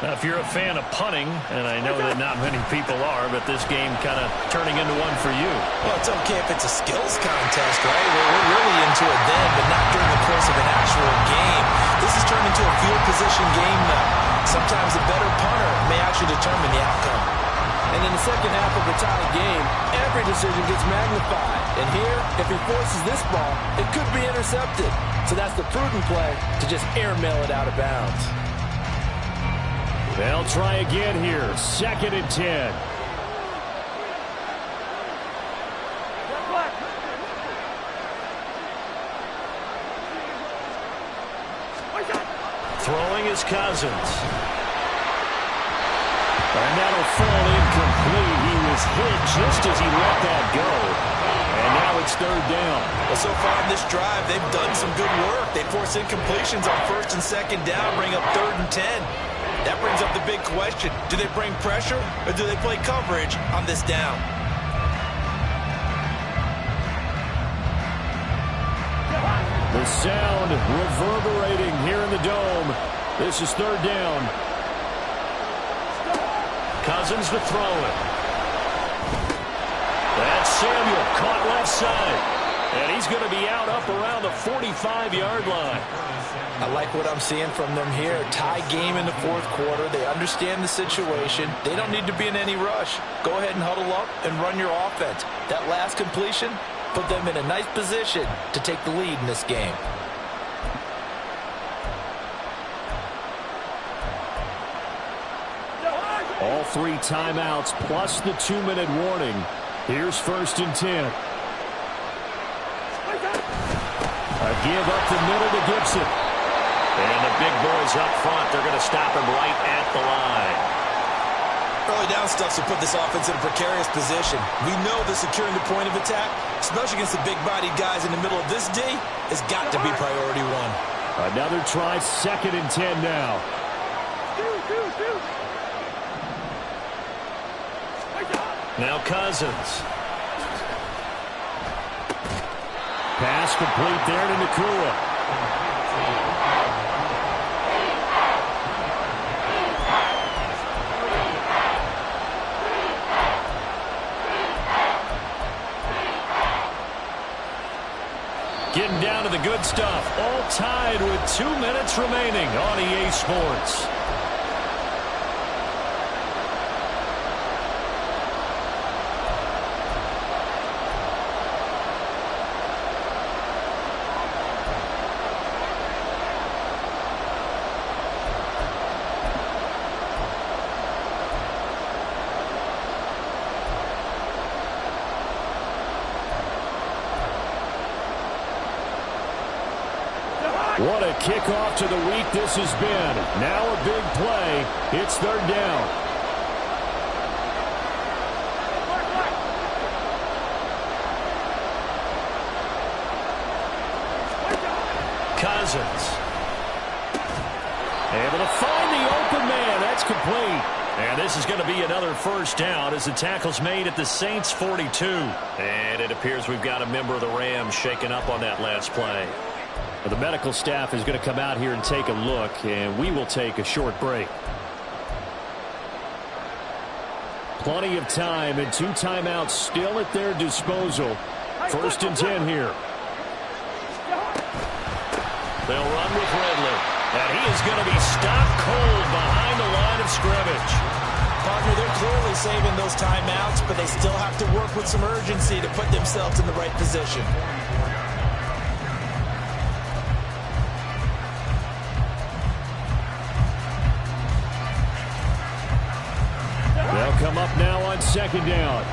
Now, if you're a fan of punting, and I know that not many people are, but this game kind of turning into one for you. Well, it's okay if it's a skills contest, right? We're really into it then, but not during the course of an actual game. This has turned into a field position game now. should determine the outcome. And in the second half of a tied game, every decision gets magnified. And here, if he forces this ball, it could be intercepted. So that's the prudent play to just airmail it out of bounds. They'll try again here. 2nd and 10. Throwing is Cousins. And that'll fall incomplete. He was hit just as he let that go. And now it's 3rd down. Well, so far in this drive, they've done some good work. They force incompletions on 1st and 2nd down, bring up 3rd and 10. That brings up the big question. Do they bring pressure or do they play coverage on this down? The sound reverberating here in the dome. This is 3rd down. Cousins to throw it. That's Samuel caught left side. And he's going to be out up around the 45-yard line. I like what I'm seeing from them here. Tie game in the 4th quarter. They understand the situation. They don't need to be in any rush. Go ahead and huddle up and run your offense. That last completion put them in a nice position to take the lead in this game. All 3 timeouts plus the 2-minute warning. Here's 1st and 10. A give up the middle to Gibson. And the big boys up front, they're going to stop him right at the line. Early down stuff to put this offense in a precarious position. We know that securing the point of attack, especially against the big-bodied guys in the middle of this D, has got to be priority 1. Another try, 2nd and 10 now. Now Cousins. Pass complete there to Nakua. Getting down to the good stuff. All tied with 2 minutes remaining on EA Sports. What a kickoff to the week this has been. Now a big play. It's 3rd down. Cousins. Able to find the open man. That's complete. And this is going to be another 1st down as the tackle's made at the Saints 42. And it appears we've got a member of the Rams shaken up on that last play. The medical staff is going to come out here and take a look, and we will take a short break. Plenty of time and 2 timeouts still at their disposal. 1st and 10 here. They'll run with Ridley. And he is going to be stopped cold behind the line of scrimmage. Partner, they're clearly saving those timeouts, but they still have to work with some urgency to put themselves in the right position. They'll come up now on 2nd down.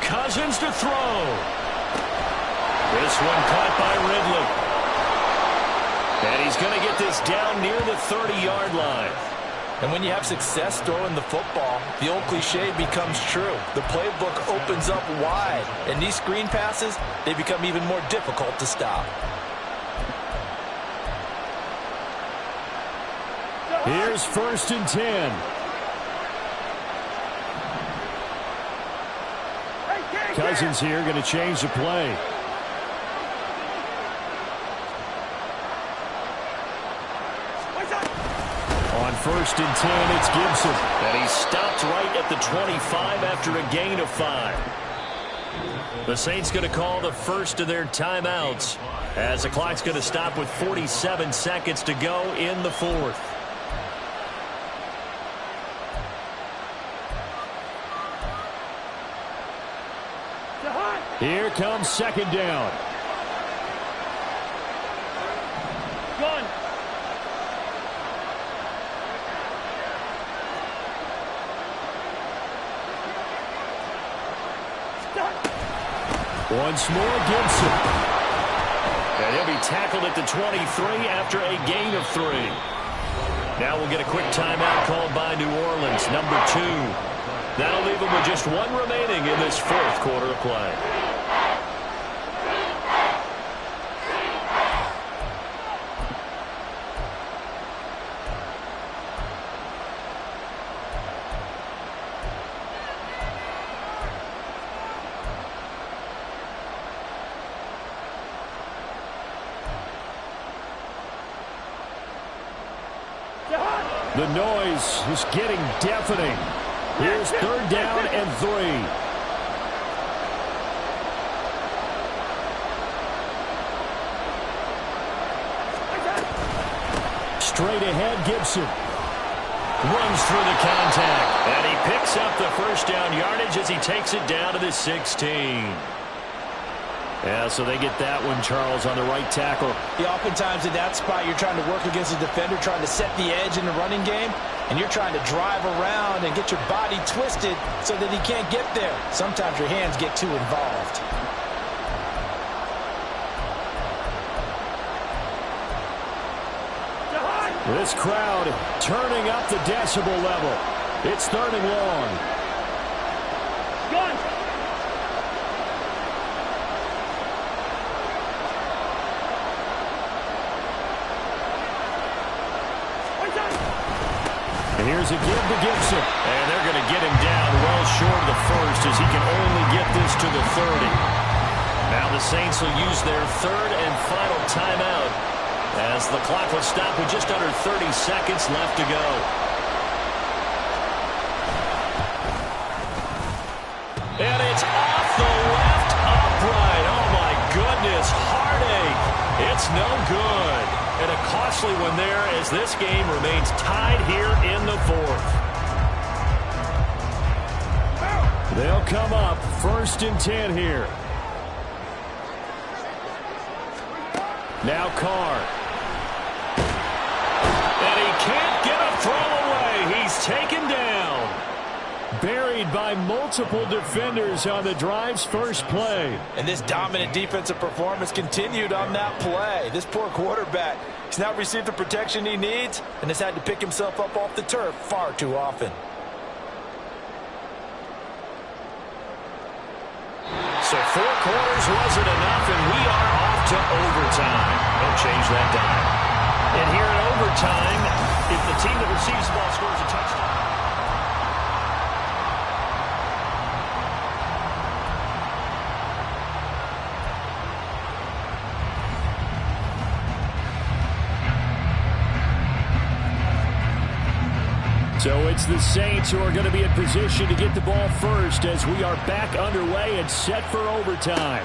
Cousins to throw. This one caught by Ridley. And he's going to get this down near the 30-yard line. And when you have success throwing the football, the old cliche becomes true. The playbook opens up wide. And these screen passes, they become even more difficult to stop. Here's 1st and 10. Cousins here going to change the play. On 1st and 10, it's Gibson. And he stopped right at the 25 after a gain of 5. The Saints going to call the first of their timeouts as the clock's going to stop with 47 seconds to go in the fourth. Here comes second down. Gone. Once more, Gibson. And he'll be tackled at the 23 after a gain of 3. Now we'll get a quick timeout called by New Orleans, number 2. That'll leave them with just 1 remaining in this fourth quarter of play. The noise is getting deafening. Here's third down and 3. Straight ahead, Gibson. Runs through the contact. And he picks up the first down yardage as he takes it down to the 16. Yeah, so they get that one, Charles, on the right tackle. Yeah, oftentimes in that spot, you're trying to work against a defender, trying to set the edge in the running game, and you're trying to drive around and get your body twisted so that he can't get there. Sometimes your hands get too involved. This crowd turning up the decibel level. It's third and long. Gone. And here's a give to Gibson. And they're going to get him down well short of the first as he can only get this to the 30. Now the Saints will use their third and final timeout as the clock will stop with just under 30 seconds left to go. And it's off the left upright. Oh, my goodness. Heartache. It's no good. And a costly one there as this game remains tied here in the fourth. They'll come up first and 10 here. Now Carr. And he can't get a throw away. He's taken down. Buried by multiple defenders on the drive's first play. And this dominant defensive performance continued on that play. This poor quarterback has not received the protection he needs and has had to pick himself up off the turf far too often. So 4 quarters wasn't enough, and we are off to overtime. Don't change that dime. And here in overtime, if the team that receives the ball scores a touchdown. So it's the Saints who are going to be in position to get the ball first as we are back underway and set for overtime.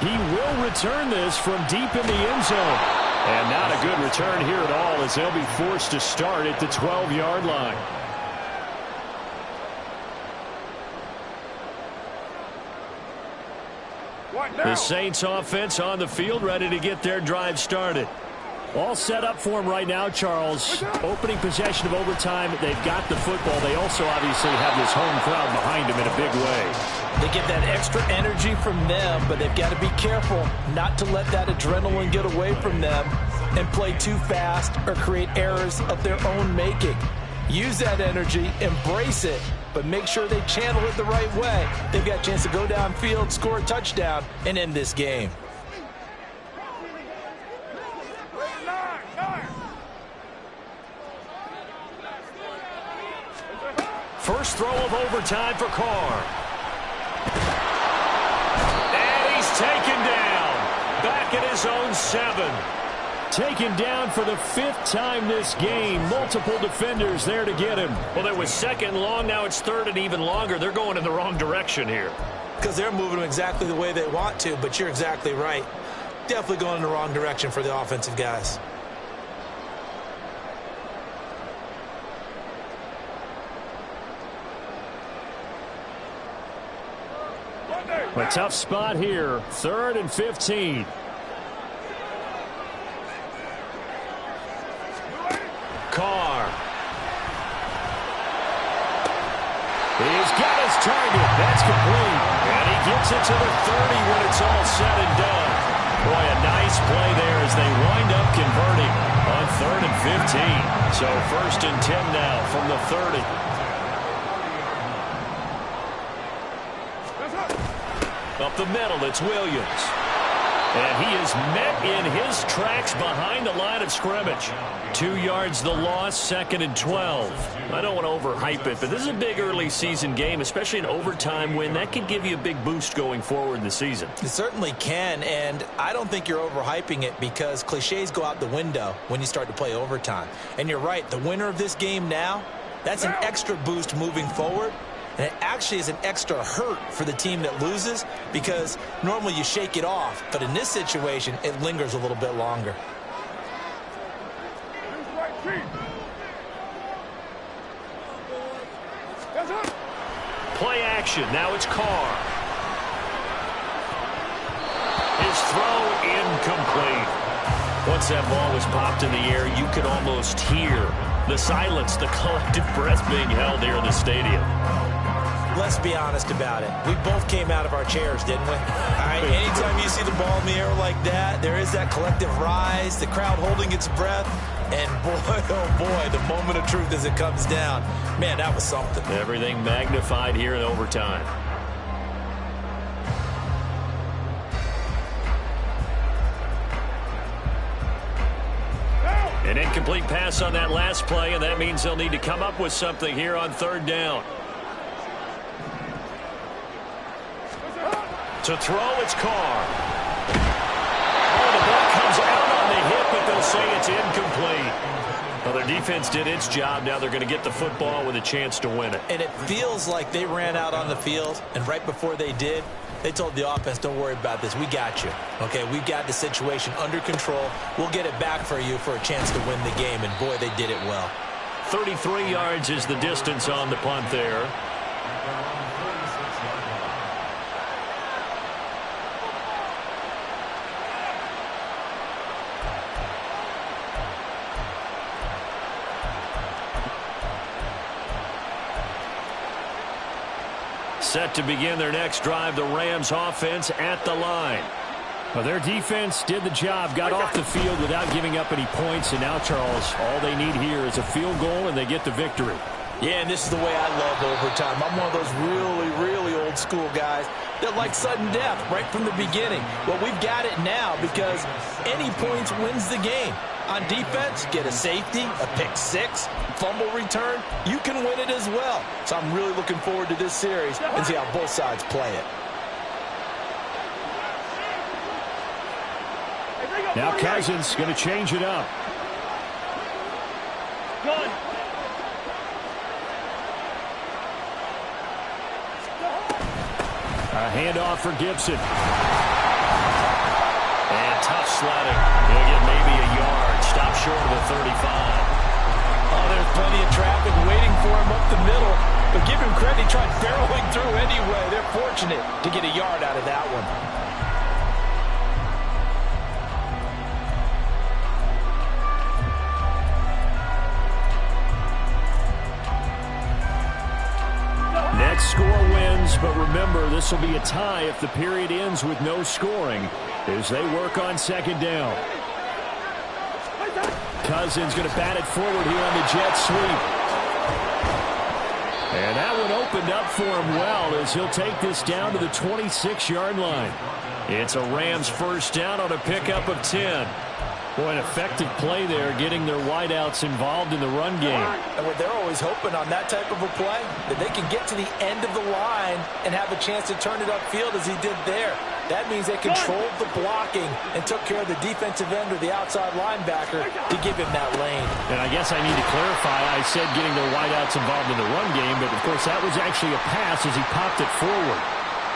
He will return this from deep in the end zone. And not a good return here at all as they'll be forced to start at the 12-yard line. The Saints offense on the field ready to get their drive started. All set up for him right now, Charles. Opening possession of overtime. They've got the football. They also obviously have this home crowd behind them in a big way. They get that extra energy from them, but they've got to be careful not to let that adrenaline get away from them and play too fast or create errors of their own making. Use that energy, embrace it, but make sure they channel it the right way. They've got a chance to go downfield, score a touchdown, and end this game. First throw of overtime for Carr. And he's taken down. Back at his own 7. Taken down for the 5th time this game. Multiple defenders there to get him. Well, it was 2nd and long. Now it's 3rd and even longer. They're going in the wrong direction here. Because they're moving them exactly the way they want to, but you're exactly right. Definitely going in the wrong direction for the offensive guys. A tough spot here. 3rd and 15. Carr. He's got his target. That's complete. And he gets it to the 30 when it's all said and done. Boy, a nice play there as they wind up converting on 3rd and 15. So 1st and 10 now from the 30. Up the middle, it's Williams. And he is met in his tracks behind the line of scrimmage. 2 yards the loss, 2nd and 12. I don't want to overhype it, but this is a big early season game, especially an overtime win. That could give you a big boost going forward in the season. It certainly can, and I don't think you're overhyping it because cliches go out the window when you start to play overtime. And you're right, the winner of this game now, that's an extra boost moving forward. And it actually is an extra hurt for the team that loses because normally you shake it off. But in this situation, it lingers a little bit longer. Play action. Now it's Carr. His throw incomplete. Once that ball was popped in the air, you could almost hear the silence, the collective breath being held here in the stadium. Let's be honest about it. We both came out of our chairs, didn't we? All right, anytime you see the ball in the air like that, there is that collective rise, the crowd holding its breath, and boy, oh boy, the moment of truth as it comes down. Man, that was something. Everything magnified here in overtime. An incomplete pass on that last play, and that means they'll need to come up with something here on 3rd down. To throw, it's Carr. Oh, the ball comes out on the hit, but they'll say it's incomplete. Well, their defense did its job. Now they're going to get the football with a chance to win it. And it feels like they ran out on the field, and right before they did, they told the offense, don't worry about this. We got you. Okay, we've got the situation under control. We'll get it back for you for a chance to win the game, and boy, they did it well. 33 yards is the distance on the punt there. Set to begin their next drive, the Rams offense at the line. Well, their defense did the job, got off the field without giving up any points, and now, Charles, all they need here is a field goal, and they get the victory. Yeah, and this is the way I love overtime. I'm one of those really, really old school guys that like sudden death right from the beginning. Well, we've got it now because any points wins the game. On defense, get a safety, a pick six, fumble return, you can win it as well. So I'm really looking forward to this series and see how both sides play it. Now Cousins going to change it up. Gun. A handoff for Gibson. And tough sledding. He'll get maybe a yard. Stop short of the 35. Oh, there's plenty of traffic waiting for him up the middle. But give him credit, he tried barreling through anyway. They're fortunate to get a yard out of that one. Next score wins, but remember, this will be a tie if the period ends with no scoring as they work on 2nd down. Cousins going to bat it forward here on the jet sweep. And that one opened up for him well as he'll take this down to the 26-yard line. It's a Rams 1st down on a pickup of 10. Boy, an effective play there, getting their wideouts involved in the run game. And what they're always hoping on that type of a play, that they can get to the end of the line and have a chance to turn it upfield as he did there. That means they controlled the blocking and took care of the defensive end or the outside linebacker to give him that lane. And I guess I need to clarify, I said getting their wideouts involved in the run game, but of course that was actually a pass as he popped it forward.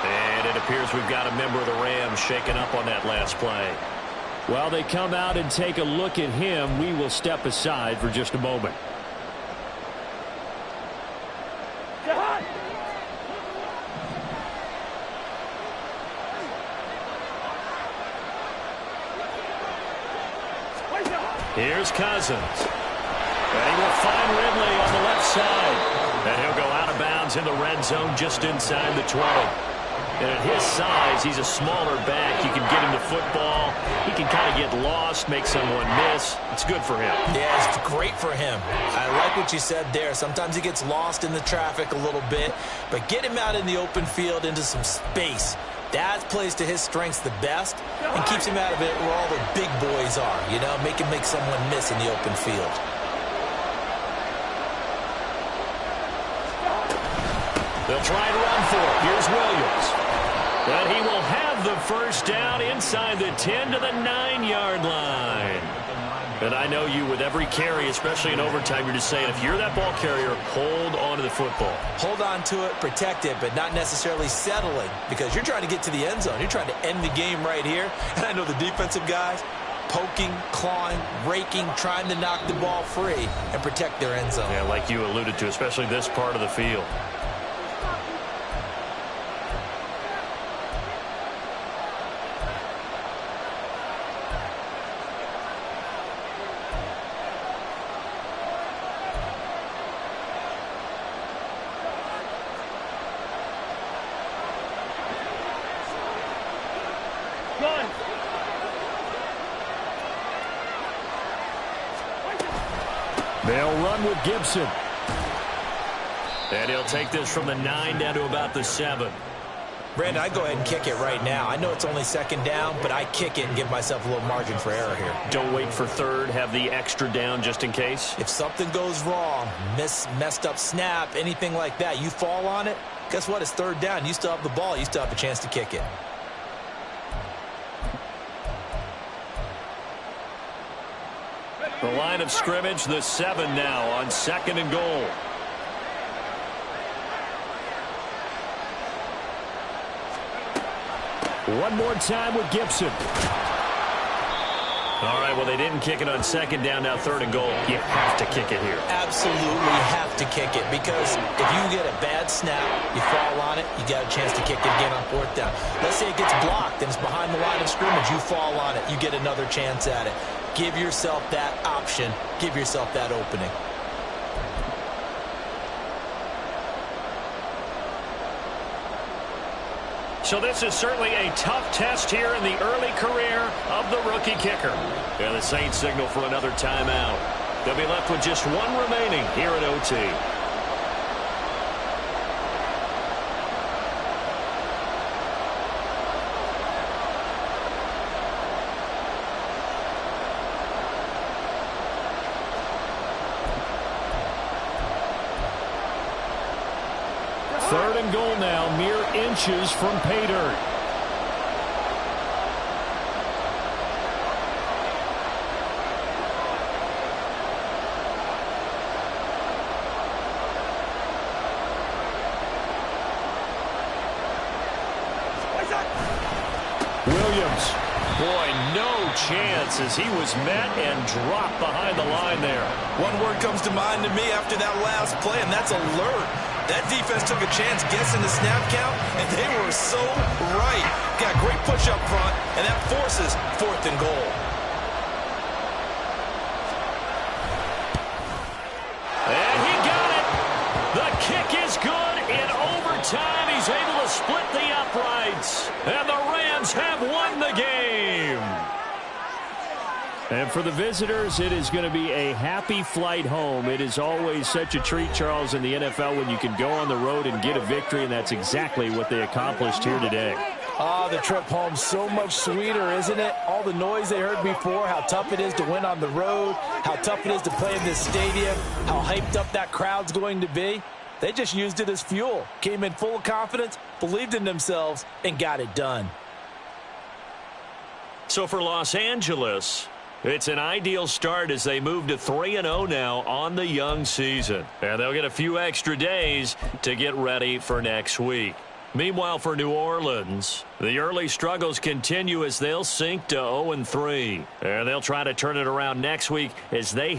And it appears we've got a member of the Rams shaken up on that last play. Well, they come out and take a look at him. We will step aside for just a moment. Here's Cousins. And he will find Ridley on the left side. And he'll go out of bounds in the red zone just inside the 20. And at his size, he's a smaller back. You can get him to football. He can kind of get lost, make someone miss. It's good for him. Yeah, it's great for him. I like what you said there. Sometimes he gets lost in the traffic a little bit, but get him out in the open field into some space. That plays to his strengths the best and keeps him out of it where all the big boys are, you know, make him make someone miss in the open field. They'll try and run for it. Here's Williams. And he will have the first down inside the 10 to the 9-yard line. And I know you, with every carry, especially in overtime, you're just saying, if you're that ball carrier, hold on to the football. Hold on to it, protect it, but not necessarily settling, because you're trying to get to the end zone. You're trying to end the game right here. And I know the defensive guys poking, clawing, raking, trying to knock the ball free and protect their end zone. Yeah, like you alluded to, especially this part of the field. They'll run with Gibson. And he'll take this from the 9 down to about the 7. Brandon, I go ahead and kick it right now. I know it's only second down, but I kick it and give myself a little margin for error here. Don't wait for third. Have the extra down just in case. If something goes wrong, messed up snap, anything like that, you fall on it, guess what? It's third down. You still have the ball. You still have a chance to kick it. The line of scrimmage, the 7 now on 2nd and goal. One more time with Gibson. All right, well, they didn't kick it on 2nd down, now 3rd and goal. You have to kick it here. Absolutely have to kick it, because if you get a bad snap, you fall on it, you got a chance to kick it again on 4th down. Let's say it gets blocked and it's behind the line of scrimmage. You fall on it, you get another chance at it. Give yourself that option. Give yourself that opening. So this is certainly a tough test here in the early career of the rookie kicker. And the Saints signal for another timeout. They'll be left with just one remaining here at OT. Third and goal now, mere inches from pay dirt. Williams. Boy, no chance as he was met and dropped behind the line there. One word comes to mind to me after that last play, and that's alert. That defense took a chance guessing the snap count, and they were so right. Got great push up front, and that forces 4th and goal. And he got it. The kick is good. In overtime, he's able to split the uprights. And the Rams have won the game. And for the visitors, it is going to be a happy flight home. It is always such a treat, Charles, in the NFL when you can go on the road and get a victory, and that's exactly what they accomplished here today. The trip home so much sweeter, isn't it? All the noise they heard before, how tough it is to win on the road, how tough it is to play in this stadium, how hyped up that crowd's going to be. They just used it as fuel, came in full of confidence, believed in themselves, and got it done. So for Los Angeles, it's an ideal start as they move to 3-0 now on the young season. And they'll get a few extra days to get ready for next week. Meanwhile, for New Orleans, the early struggles continue as they'll sink to 0-3. And they'll try to turn it around next week as they